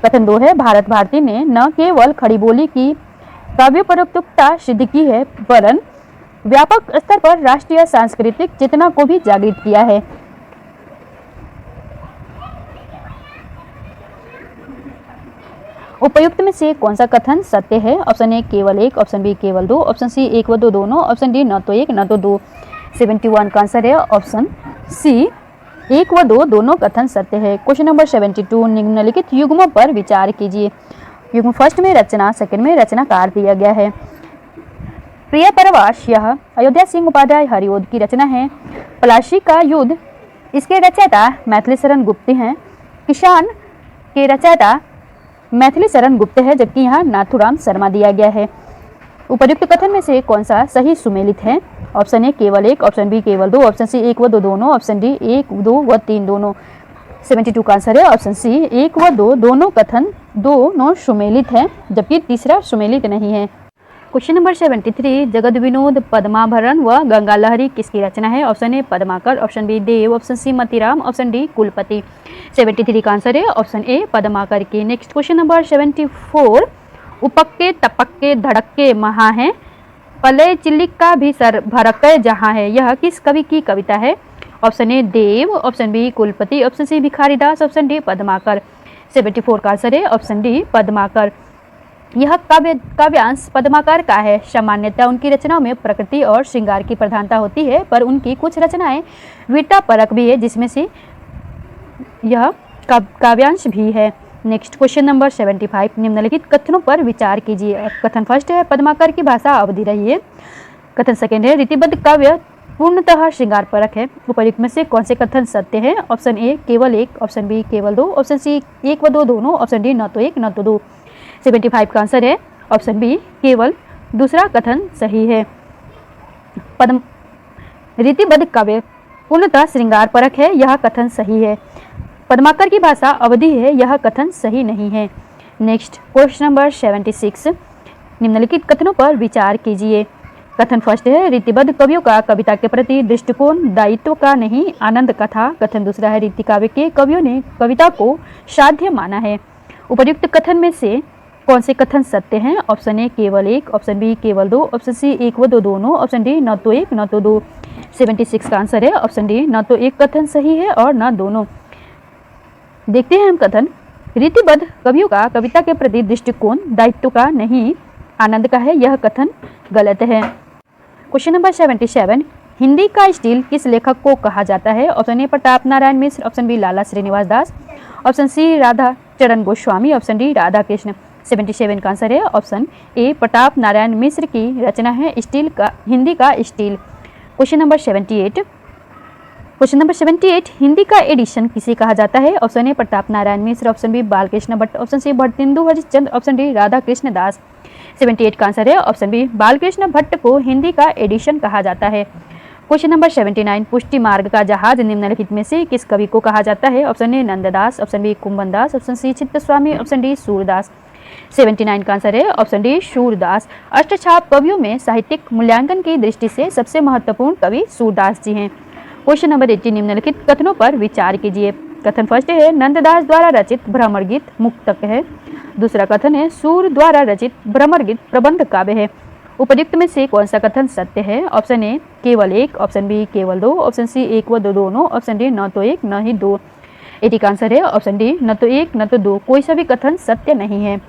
कथन 2 है, भारत भारती ने न केवल खड़ी बोली की काव्य परोक्तता सिद्ध की है, वरन व्यापक स्तर पर राष्ट्रीय सांस्कृतिक चेतना को भी जागृत किया है। उपयुक्त में से कौन सा कथन सत्य है? ऑप्शन ए, केवल एक। ऑप्शन बी, केवल दो। ऑप्शन सी, एक व दो दोनों। ऑप्शन डी, न तो एक न तो दो। 71 का आंसर है ऑप्शन सी, एक व दो दोनों कथन सत्य है। क्वेश्चन नंबर 72 निम्नलिखित युग्मों पर विचार कीजिए। युग्म फर्स्ट में रचना, सेकंड में रचनाकार दिया गया है। प्रिय परवास, यह अयोध्या सिंह उपाध्याय हरिओद की रचना है। पलाशी का युद्ध, इसके रचयिता मैथिली शरण गुप्त हैं। किसान के रचयिता मैथिली शरण गुप्त है, जबकि यहाँ नाथुराम शर्मा दिया गया है। उपर्युक्त कथन में से कौन सा सही सुमेलित है? ऑप्शन ए केवल एक, ऑप्शन बी केवल दो, ऑप्शन सी एक व दो दोनों, ऑप्शन डी एक, दो व तीन दोनों। 72 का आंसर है ऑप्शन सी एक व दो दोनों कथन दोनों सुमेलित है, जबकि तीसरा सुमेलित नहीं है। क्वेश्चन नंबर 73, जगद विनोद पद्माभरण व गंगा लहरी किसकी रचना है? Option A Padmakar, option B Dev, option C Matiram, option D Kulpati. 73 का आंसर है ऑप्शन ए पद्माकर की। नेक्स्ट क्वेश्चन नंबर 74, उपक्के टपक्के धड़क्के महा है, पले चिल्लिक का भी सर भरक्के जहाँ है, यह किस कवि की कविता है? Option A Dev, option B Kulpati, option C Bhikharidas, option D Padmakar. 74 का आंसर है ऑप्शन डी पद्माकर। यह काव्यांश पद्माकर का है। सामान्यतः उनकी रचनाओं में प्रकृति और श्रृंगार की प्रधानता होती है, पर उनकी कुछ रचनाएं वीरता परक भी है, जिसमें से यह काव्यांश भी है। नेक्स्ट क्वेश्चन नंबर 75, निम्नलिखित कथनों पर विचार कीजिए। कथन फर्स्ट है पद्माकर की भाषा अवधि रही है। कथन सेकंड है रीतिबद्ध काव्य पूर्णतः श्रृंगार परक है। उपर्युक्त में से कौन से कथन सत्य है? ऑप्शन ए केवल एक, ऑप्शन बी केवल दो, ऑप्शन सी एक व दो दोनों, ऑप्शन डी न तो एक न तो दो। 75 का आंसर है ऑप्शन बी केवल दूसरा कथन सही है। रीतिबद्ध काव्य पूर्णतः श्रृंगार परक है, यह कथन सही है। पद्माकर की भाषा अवधि है, यह कथन सही नहीं है। नेक्स्ट क्वेश्चन नंबर 76, निम्नलिखित कथनों पर विचार कीजिए। कथन फर्स्ट है रीतिबद्ध कवियों का कविता के प्रति दृष्टिकोण दायित्व का नहीं आनंद का था। कथन दूसरा है रीति काव्य के कवियों ने कविता को साध्य माना है। उपर्युक्त कथन में से कौन से कथन सत्य हैं? ऑप्शन ए केवल एक, ऑप्शन बी केवल दो, ऑप्शन सी एक व दो दोनों, ऑप्शन डी न तो एक न तो दो। 76 का आंसर है ऑप्शन डी न तो एक कथन सही है और न दोनों। देखते हैं हम कथन। रीतिबद्ध कवियों का कविता के प्रति दृष्टिकोण दायित्व का नहीं आनंद का है, यह कथन गलत है। क्वेश्चन नंबर 77, हिंदी का स्टील किस लेखक को कहा जाता है? Option A Pratap Narayan Mishra, option B Lala Shrinivas Das, option C Radha Charan Goswami, option D Radha Krishna. 77 का आंसर है ऑप्शन ए प्रताप नारायण मिश्र की रचना है स्टील का हिंदी का स्टील। क्वेश्चन नंबर 78, हिंदी का एडिशन किसे कहा जाता है? Option A Pratap Narayan Mishra, option B Balkrishna Bhatt, option C Bhattendu Harishchandra, option D Radha Krishna Das. 78 का आंसर है ऑप्शन बी बालकृष्ण भट्ट को हिंदी का एडिशन कहा जाता है। क्वेश्चन नंबर 79, पुष्टि मार्ग का जहाज निम्नलिखित में से किस कवि को कहा जाता है? Option A Nanddas, option B Kumbhan Das, option C Chittaswami, option D Surdas. 79 का आंसर है ऑप्शन डी सूरदास। अष्टछाप कवियों में साहित्यिक मूल्यांकन की दृष्टि से सबसे महत्वपूर्ण कवि सूरदास जी हैं। क्वेश्चन नंबर 80, निम्नलिखित कथनों पर विचार कीजिए। कथन फर्स्ट है नंददास द्वारा रचित भ्रमर गीत मुक्तक है। दूसरा कथन है सूर द्वारा रचित भ्रमर गीत प्रबंध काव्य है। उपर्युक्त में से कौन सा कथन सत्य है? ऑप्शन ए केवल एक, ऑप्शन बी केवल दो, ऑप्शन सी एक व दो दोनों, ऑप्शन डी न तो एक न ही दो। 80 का आंसर है ऑप्शन डी न तो एक न तो दो, कोई सा भी कथन सत्य नहीं है।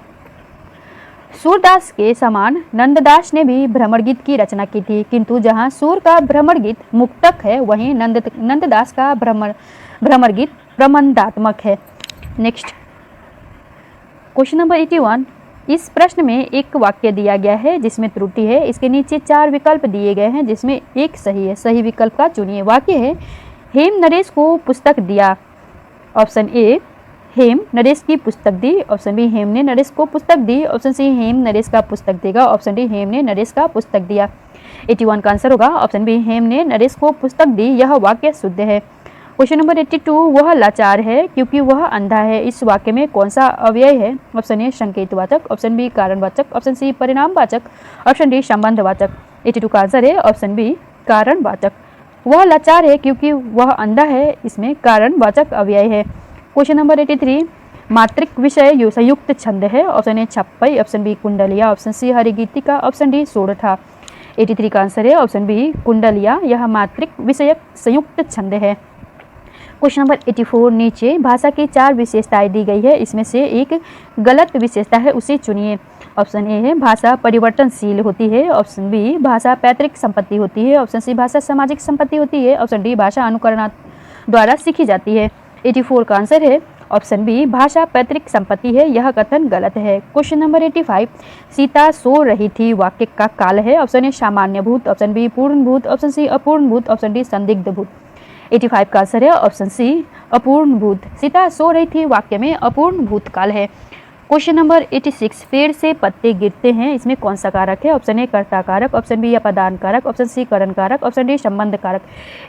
सूरदास के समान नंददास ने भी भ्रमर गीत की रचना की थी, किंतु जहां सूर का भ्रमर गीत मुक्तक है, वहीं नंददास का भ्रमर गीत प्रबंधात्मक है। नेक्स्ट क्वेश्चन नंबर 81, इस प्रश्न में एक वाक्य दिया गया है जिसमें त्रुटि है। इसके नीचे 4 विकल्प दिए गए हैं जिसमें एक सही है। सही विकल्प का चुनिए। वाक्य है हेम नरेश को पुस्तक दिया। ऑप्शन ए हेम नरेश की पुस्तक दी, ऑप्शन बी हेम ने नरेश को पुस्तक दी, ऑप्शन सी हेम नरेश का पुस्तक देगा, ऑप्शन डी हेम ने नरेश का पुस्तक दिया। 81 का आंसर होगा ऑप्शन बी हेम ने नरेश को पुस्तक दी, यह वाक्य शुद्ध है। क्वेश्चन नंबर 82, वह लाचार है क्योंकि वह अंधा है। इस वाक्य में कौन सा अव्यय है? ऑप्शन ए संकेतवाचक, ऑप्शन बी कारणवाचक, ऑप्शन सी परिणामवाचक, ऑप्शन डी संबंधवाचक। 82 का आंसर है ऑप्शन बी कारणवाचक। वह लाचार है क्योंकि वह अंधा है, इसमें कारणवाचक अव्यय है। क्वेश्चन नंबर 83, मात्रिक विषय संयुक्त छंद है। ऑप्शन ए छप्पई, ऑप्शन बी कुंडलिया, ऑप्शन सी हरिगीतिका, ऑप्शन डी सोरठा। 83 का आंसर है ऑप्शन बी कुंडलिया, यह मात्रिक विषयक संयुक्त छंद है। क्वेश्चन नंबर 84, नीचे भाषा की 4 विशेषताएं दी गई है, इसमें से एक गलत विशेषता है, उसे चुनिए। ऑप्शन ए है भाषा परिवर्तनशील होती है, ऑप्शन बी भाषा पैतृक संपत्ति होती है, ऑप्शन सी भाषा सामाजिक संपत्ति होती है, ऑप्शन डी भाषा अनुकरण द्वारा सीखी जाती है। 84 का आंसर है ऑप्शन बी भाषा पैतृक संपत्ति है, यह कथन गलत है। क्वेश्चन नंबर 85, सीता सो रही थी वाक्य का काल है। ऑप्शन ए सामान्य भूत, ऑप्शन बी पूर्ण भूत, ऑप्शन सी अपूर्ण भूत, ऑप्शन डी संदिग्ध भूत। 85 का आंसर है ऑप्शन सी अपूर्ण भूत। सीता सो रही थी वाक्य में अपूर्ण भूतकाल है। क्वेश्चन नंबर 86, पेड़ से पत्ते गिरते हैं, इसमें कौन सा कारक है? ऑप्शन ए कर्ता कारक, ऑप्शन बी अपादान कारक, ऑप्शन सी करण कारक, ऑप्शन डी संबंध कारक।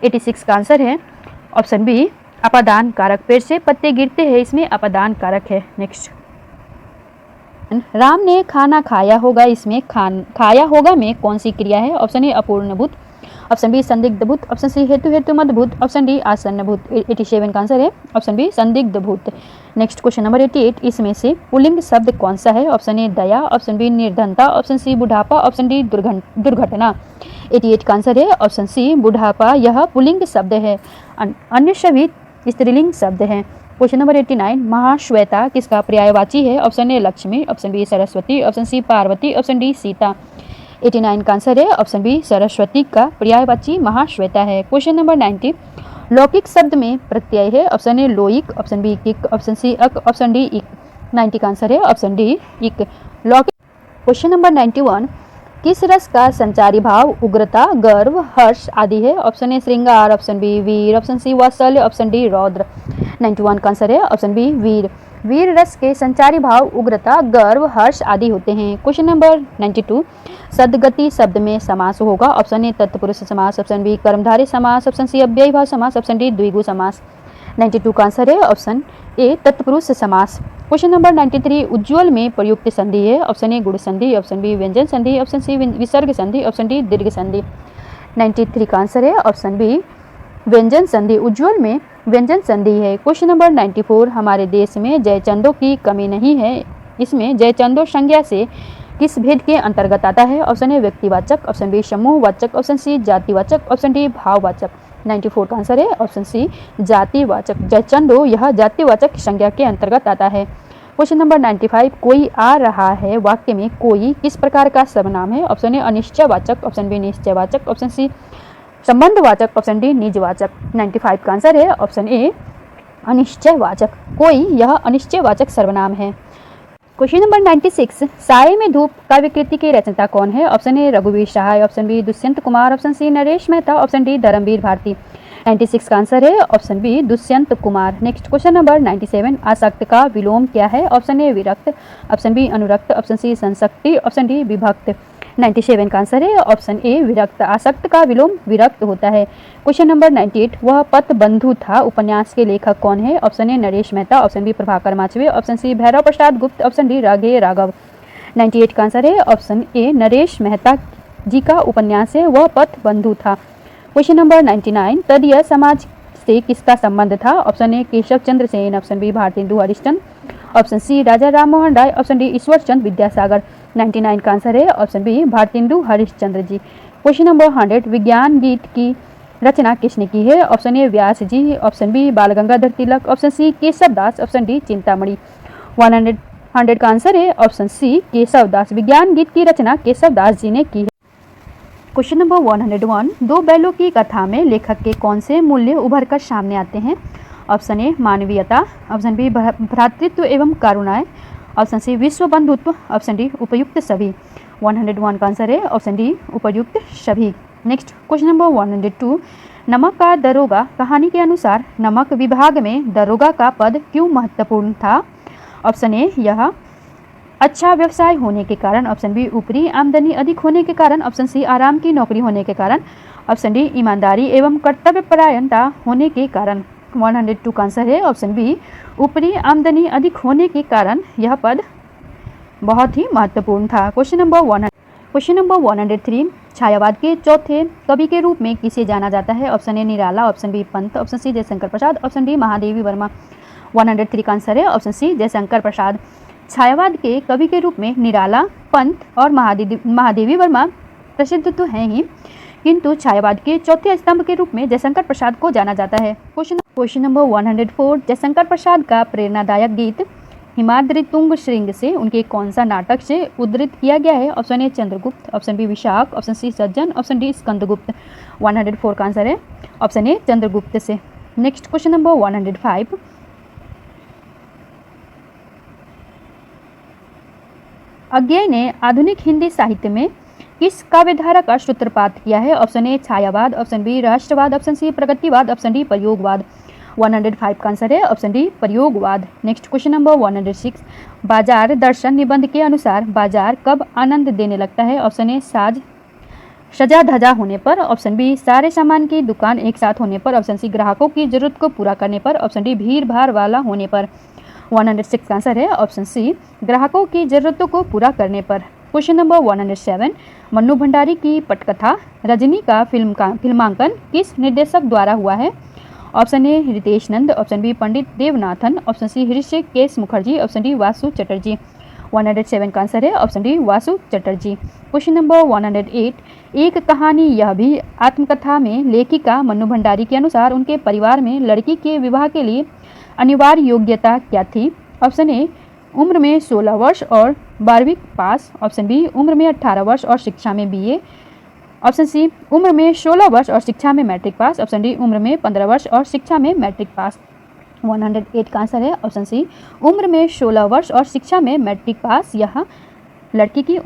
86 का आंसर है ऑप्शन बी अपादान कारक। पेड़ से पत्ते गिरते हैं, इसमें अपादान कारक है। नेक्स्ट, राम ने खाना खाया होगा, इसमें खाया होगा में कौन सी क्रिया है? ऑप्शन ए अपूर्ण भूत, ऑप्शन बी संदिग्ध भूत, ऑप्शन सी हेतु हेतु मद भूत, ऑप्शन डी आसन्न भूत। 87 का आंसर है ऑप्शन बी संदिग्ध भूत। नेक्स्ट क्वेश्चन नंबर 88, इसमें से पुल्लिंग शब्द कौन सा है? ऑप्शन ए दया, ऑप्शन बी निर्धनता, ऑप्शन सी बुढ़ापा, ऑप्शन डी दुर्घटना। 88 का आंसर है ऑप्शन सी बुढ़ापा, यह पुल्लिंग शब्द है। अन्य सभी स्त्रीलिंग शब्द हैं। क्वेश्चन नंबर 89, महाश्वेता किसका पर्यायवाची है? Option A Lakshmi, option B Saraswati, option C Parvati, option D Sita. 89 का आंसर है ऑप्शन बी सरस्वती का पर्यायवाची महाश्वेता है। क्वेश्चन नंबर 90, लौकिक शब्द में प्रत्यय है। ऑप्शन ए लोइक, ऑप्शन बी किक, ऑप्शन सी अक, ऑप्शन डी इक। 90 का आंसर है ऑप्शन डी इक, लौकिक। क्वेश्चन नंबर 91, किस रस का संचारी भाव उग्रता, गर्व, हर्ष आदि है? ऑप्शन ए श्रृंगार, ऑप्शन बी वीर, ऑप्शन सी वात्सल्य, ऑप्शन डी रौद्र। 91 का आंसर है ऑप्शन बी वीर। वीर रस के संचारी भाव उग्रता, गर्व, हर्ष आदि होते हैं। क्वेश्चन नंबर 92, सद्गति शब्द में समास होगा। ऑप्शन ए तत्पुरुष समास, ऑप्शन बी कर्मधारय समास, ऑप्शन सी अव्ययीभाव समास, ऑप्शन डी द्विगु समास। 92 का आंसर है ऑप्शन ए तत्पुरुष समास। क्वेश्चन नंबर 93, उज्ज्वल में प्रयुक्त संधि है। ऑप्शन ए गुण संधि, ऑप्शन बी व्यंजन संधि, ऑप्शन सी विसर्ग संधि, ऑप्शन डी दीर्घ संधि। 93 का आंसर है ऑप्शन बी व्यंजन संधि, उज्ज्वल में व्यंजन संधि है। क्वेश्चन नंबर 94, हमारे देश में जयचंदों की कमी नहीं है, इसमें जयचंदो संज्ञा से किस भेद के अंतर्गत आता है? ऑप्शन ए व्यक्तिवाचक, ऑप्शन बी समूहवाचक, ऑप्शन सी जातिवाचक, ऑप्शन डी भाववाचक। 94 का आंसर है ऑप्शन सी जातिवाचक। जयचंदो यह जातिवाचक संज्ञा के अंतर्गत आता है। क्वेश्चन नंबर 95, कोई आ रहा है वाक्य में कोई किस प्रकार का सर्वनाम है? ऑप्शन ए अनिश्चयवाचक, ऑप्शन बी निश्चयवाचक, ऑप्शन सी संबंधवाचक, ऑप्शन डी निजवाचक। 95 का आंसर है ऑप्शन ए अनिश्चयवाचक। कोई यह अनिश्चयवाचक सर्वनाम है। क्वेश्चन नंबर 96, साये में धूप काव्य कृति के रचयिता कौन है? ऑप्शन ए रघुवीर Sahay, option B Dushyant Kumar, option C Naresh Mehta, option D Dharamvir Bharati. 96 का आंसर है option B Dushyant Kumar. Next question number 97, आसक्त का विलोम क्या है? ऑप्शन ए विरक्त, ऑप्शन बी अनुरक्त, ऑप्शन सी संसक्ति, ऑप्शन डी विभक्त। 97 का आंसर है ऑप्शन ए विरक्त। आसक्त का विलोम विरक्त होता है। क्वेश्चन नंबर 98, वह पथ बंधु था उपन्यास के लेखक कौन है? Option A Naresh Mehta, option B Prabhakar Machwe, option C Bhairav Prasad Gupt, option D Raghe Raghav. 98 का आंसर है ऑप्शन ए नरेश मेहता जी का उपन्यास है वह पथ बंधु था। क्वेश्चन नंबर 99, तदीय समाज से किसका संबंध था? Option A Keshav Chandra Sen, option B Bharatendu Harishchandra, option C Raja Ram Mohan Roy, option D Ishwar Chandra Vidyasagar. 99 का आंसर है option B Bharatendu Harishchandra ji. Question number 100, विज्ञान गीत की रचना किसने की है? Option A Vyas ji, option B Bal Gangadhar Tilak, option C Keshav Das, option D Chintamani. 100 का आंसर है ऑप्शन सी केशव दास। विज्ञान गीत की रचना केशव दास जी ने की है। क्वेश्चन नंबर 101, दो बैलों की कथा में लेखक के कौन से मूल्य उभर कर सामने आते हैं? ऑप्शन ए मानवीयता, ऑप्शन बी भ्रातृत्व एवं करुणाएं, ऑप्शन सी विश्व बंधुत्व, ऑप्शन डी उपयुक्त सभी। 101 का आंसर है ऑप्शन डी उपयुक्त सभी। नेक्स्ट क्वेश्चन नंबर 102, नमक का दरोगा कहानी के अनुसार नमक विभाग में दरोगा का पद क्यों महत्वपूर्ण था? ऑप्शन ए यह अच्छा व्यवसाय होने के कारण, ऑप्शन बी ऊपरी आमदनी अधिक होने के कारण, ऑप्शन सी आराम की नौकरी होने के कारण, ऑप्शन डी ईमानदारी एवं कर्तव्यपरायणता होने के कारण। 102 का आंसर है ऑप्शन बी ऊपरी आमदनी अधिक होने के कारण यह पद बहुत ही महत्वपूर्ण था। क्वेश्चन नंबर 103, छायावाद के चौथे कवि के रूप में किसे जाना जाता है? Option A Nirala, option B Pant, option C Jaishankar Prasad, option D Mahadevi Verma. 103 का आंसर है ऑप्शन सी जयशंकर प्रसाद। छायावाद के कवि के रूप में निराला, पंत और महादेवी वर्मा प्रसिद्ध तो हैं ही, किंतु छायावाद के चौथे स्तंभ के रूप में जयशंकर प्रसाद को जाना जाता है। क्वेश्चन नंबर 104, जयशंकर प्रसाद का प्रेरणादायक गीत हिमाद्रि तुंग श्रृंग से उनके कौन सा नाटक से उद्धृत किया गया है? Option A Chandragupta, option B Vishakh, option C Sajjan, option D Skandagupta. 104 का आंसर है ऑप्शन ए चंद्रगुप्त से। नेक्स्ट क्वेश्चन नंबर 105, अज्ञेय ने आधुनिक हिंदी साहित्य में किस काव्यधारा का सूत्रपात किया है? ऑप्शन ए छायावाद, ऑप्शन बी राष्ट्रवाद, ऑप्शन सी प्रगतिवाद, ऑप्शन डी प्रयोगवाद। 105 का आंसर है ऑप्शन डी प्रयोगवाद। नेक्स्ट क्वेश्चन नंबर 106, बाजार दर्शन निबंध के अनुसार बाजार कब आनंद देने लगता है? ऑप्शन ए सजा धजा होने पर, ऑप्शन बी सारे सामान की दुकान एक साथ होने पर, ऑप्शन सी ग्राहकों की जरूरत को पूरा करने पर, ऑप्शन डी भीड़ भाड़ वाला होने पर। 106 का आंसर है ऑप्शन सी ग्राहकों की जरूरतों को पूरा करने पर। क्वेश्चन नंबर 107, मन्नू भंडारी की पटकथा रजनी का फिल्मांकन किस निर्देशक द्वारा हुआ है? Option A Ritesh Nand, option B Pandit Devnathan, option C Hrishikesh Mukherjee, option D Vasu Chatterjee. 107 का आंसर है option D Vasu Chatterjee. Question number 108, एक कहानी यह भी आत्मकथा में लेखिका मन्नू भंडारी के अनुसार उनके परिवार में लड़की के विवाह के लिए अनिवार्य योग्यता क्या थी? ऑप्शन ए उम्र में 16 वर्ष और 12वीं पास, ऑप्शन बी उम्र में 18 वर्ष और शिक्षा में BA, ऑप्शन सी उम्र में 16 वर्ष और शिक्षा में मैट्रिक पास, ऑप्शन डी उम्र में 15 वर्ष और शिक्षा में मैट्रिक पास। 108 का आंसर है ऑप्शन सी उम्र में 16 वर्ष और शिक्षा में मैट्रिक पास, यह लड़की की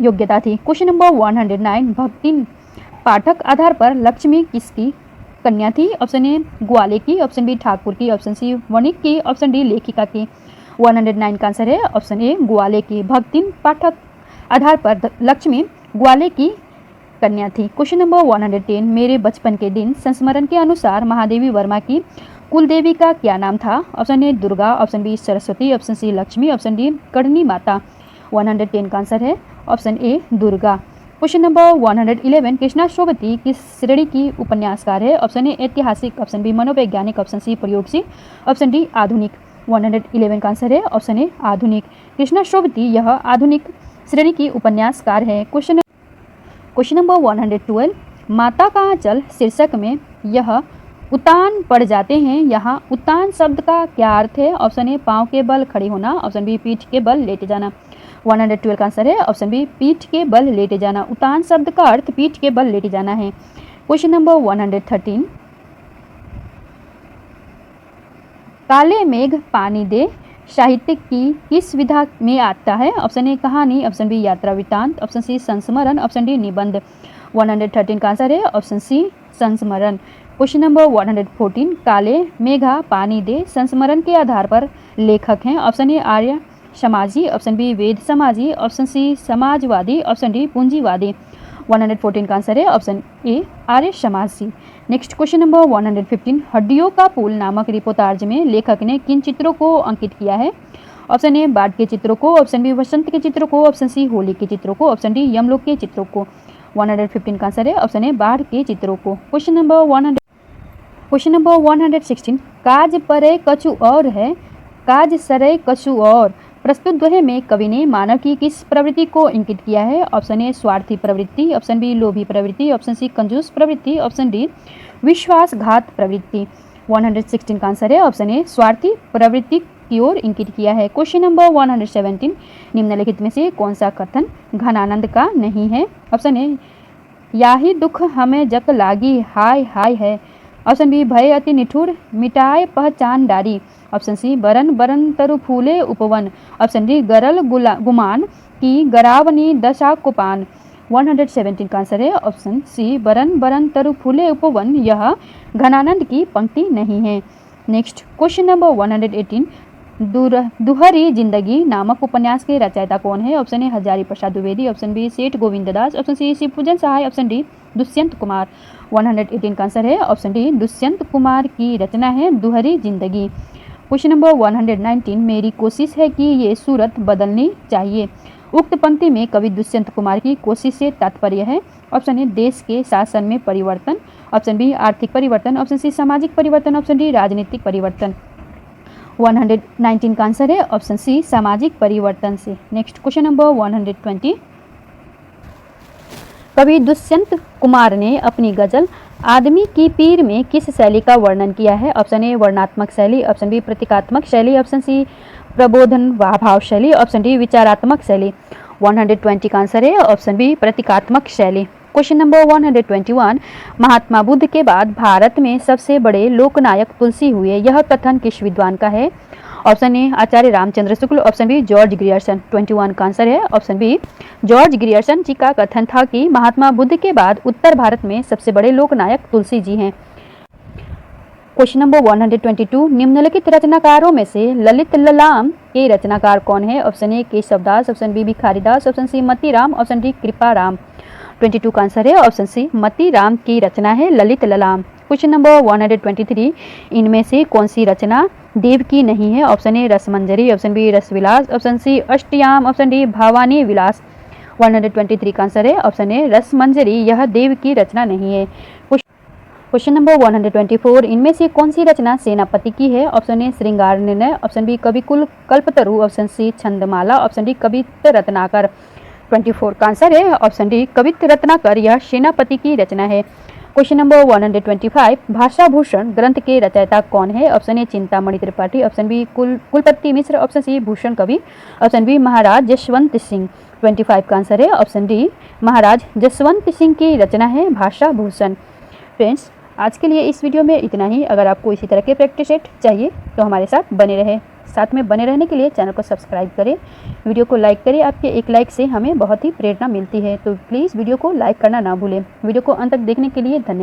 योग्यता थी। क्वेश्चन नंबर 109, भक्ति पाठक आधार पर लक्ष्मी किसकी कन्या थी? ऑप्शन ए ग्वाले की, ऑप्शन बी ठाकुर की, ऑप्शन सी वणिक की, ऑप्शन डी लेखिका की। 109 का आंसर है ऑप्शन ए ग्वाले की। भक्ति पाठक आधार पर लक्ष्मी ग्वाले की कन्या थी। क्वेश्चन नंबर 110, मेरे बचपन के दिन संस्मरण के अनुसार महादेवी वर्मा की कुल देवी का क्या नाम था? Option A Durga, option B Saraswati, option C Lakshmi, option D Karni Mata. 110 का आंसर है option A Durga. Question number 111, Krishna Sobti किस श्रेणी की उपन्यासकार है? ऑप्शन ए ऐतिहासिक, ऑप्शन बी मनोवैज्ञानिक, ऑप्शन सी प्रयोगशील, ऑप्शन डी आधुनिक। 111 का आंसर है ऑप्शन ए आधुनिक। कृष्णा शोभती यह आधुनिक श्रेणी की उपन्यासकार है। क्वेश्चन नंबर 112, माता का आंचल शीर्षक में यह उतान पड़ जाते हैं, यहाँ उतान शब्द का क्या अर्थ है? ऑप्शन ए पाँव के बल खड़े होना, ऑप्शन बी पीठ के बल लेटे जाना। 112 का आंसर है ऑप्शन बी पीठ के बल लेटे जाना। उतान शब्द का अर्थ पीठ के बल लेटे जाना है। क्वेश्चन नंबर 113, काले मेघ पानी दे साहित्य की किस विधा में आता है? ऑप्शन ए कहानी, ऑप्शन बी यात्रा वृत्तांत, ऑप्शन सी संस्मरण, ऑप्शन डी निबंध। 113 का आंसर है ऑप्शन सी संस्मरण। क्वेश्चन नंबर 114, काले मेघा पानी दे संस्मरण के आधार पर लेखक हैं। ऑप्शन ए आर्य समाजी, ऑप्शन बी वेद समाजी, ऑप्शन सी समाजवादी, ऑप्शन डी पूंजीवादी। 114 का आंसर है ऑप्शन ए आर्य समाजी। नेक्स्ट क्वेश्चन नंबर 115, हड्डियों का पुल नामक रिपोर्टाज में लेखक ने किन चित्रों को अंकित किया है? ऑप्शन ए बाढ़ के चित्रों को, ऑप्शन बी वसंत के चित्रों को, ऑप्शन सी होली के चित्रों को, ऑप्शन डी यमलोक के चित्रों को। 115 का आंसर है ऑप्शन ए बाढ़ के चित्रों को। क्वेश्चन नंबर 116, काज परे कछु और है, काज सरे कछु और। प्रस्तुत दोहे में कवि ने मानव की किस प्रवृत्ति को इंगित किया है? ऑप्शन ए स्वार्थी प्रवृत्ति, ऑप्शन बी लोभी प्रवृत्ति, ऑप्शन सी कंजूस प्रवृत्ति, ऑप्शन डी विश्वासघात प्रवृत्ति। 116 का आंसर है ऑप्शन ए स्वार्थी प्रवृत्ति की ओर इंगित किया है। क्वेश्चन नंबर 117, निम्नलिखित में से कौन सा कथन घनानंद का नहीं है? ऑप्शन ए याही दुख हमें जक लागी हाय हाय है, ऑप्शन बी भय अति निठुर मिटाए पहचान डारी, ऑप्शन सी बरन बरन तरु फूले उपवन, ऑप्शन डी गरल गुमान की गरावनी दशा कुपान। 117 का आंसर है ऑप्शन सी बरन बरन तरु फूले उपवन, यह घनानंद की पंक्ति नहीं है। नेक्स्ट क्वेश्चन नंबर 118, दुहरी जिंदगी नामक उपन्यास के रचयिता कौन है? ऑप्शन ए हजारी प्रसाद द्विवेदी, ऑप्शन बी सेठ गोविंद दास, ऑप्शन सी शिवपूजन सहाय, ऑप्शन डी दुष्यंत कुमार। 118 का आंसर है ऑप्शन डी दुष्यंत कुमार की रचना है दुहरी जिंदगी। क्वेश्चन नंबर 119, मेरी कोशिश है कि ये सूरत बदलनी चाहिए। उक्त पंक्ति में कवि दुष्यंत कुमार की कोशिश से तात्पर्य है? ऑप्शन ए देश के शासन में परिवर्तन, ऑप्शन बी आर्थिक परिवर्तन, ऑप्शन सी सामाजिक परिवर्तन, ऑप्शन डी राजनीतिक परिवर्तन। 119 का आंसर है ऑप्शन सी सामाजिक परिवर्तन से। नेक्स्ट क्वेश्चन नंबर 120, कवि दुष्यंत कुमार ने अपनी गजल आदमी की पीर में किस शैली का वर्णन किया है? ऑप्शन ए वर्णात्मक शैली, ऑप्शन बी प्रतीकात्मक शैली, ऑप्शन सी प्रबोधन भाव शैली, ऑप्शन डी विचारात्मक शैली। 120 का आंसर है ऑप्शन बी प्रतीकात्मक शैली। क्वेश्चन नंबर 121, महात्मा बुद्ध के बाद भारत में सबसे बड़े लोकनायक तुलसी हुए, यह कथन किस विद्वान का है? Option A Acharya Ramchandra Shukla, option B George Grierson. 21 का आंसर है option B George Grierson ji का कथन था कि महात्मा बुद्ध के बाद उत्तर भारत में सबसे बड़े लोकनायक तुलसी जी हैं। क्वेश्चन नंबर 122, निम्नलिखित रचनाकारों में से ललित ललाम के रचनाकार कौन है? ऑप्शन ए Keshavdas, option B Bhikharidas, option C Matiram, option D Kriparam. 22 का आंसर है ऑप्शन सी मतीराम की रचना है ललित ललाम। क्वेश्चन नंबर 123, इनमें से कौन सी रचना देव की नहीं है? Option A Rasmanjari, option B Rasvilas, option C Ashtayam, option D Bhavani Vilas. 123 का आंसर है ऑप्शन ए रसमंजरी, यह देव की रचना नहीं है। क्वेश्चन नंबर 124, इनमें से कौन सी रचना सेनापति की है? Option A Shringar Nirnay, option B Kavikul Kalpataru, option C Chhandmala, option D Kavitt Ratnakar. 24 का आंसर है ऑप्शन डी कवित्त रत्नाकर, यह सेनापति की रचना है। क्वेश्चन नंबर 125, भाषा भूषण ग्रंथ के रचयिता कौन है? Option A Chintamani Tripathi, option B Kulpati Mishra, option C Bhushan कवि, ऑप्शन बी महाराज जसवंत सिंह। 25 का आंसर है ऑप्शन डी महाराज जसवंत सिंह की रचना है भाषा भूषण। फ्रेंड्स, आज के लिए इस वीडियो में इतना ही। अगर आपको इसी तरह के प्रैक्टिस सेट चाहिए तो हमारे साथ बने रहें। साथ में बने रहने के लिए चैनल को सब्सक्राइब करें, वीडियो को लाइक करें। आपके एक लाइक से हमें बहुत ही प्रेरणा मिलती है, तो प्लीज़ वीडियो को लाइक करना ना भूलें। वीडियो को अंत तक देखने के लिए धन्यवाद।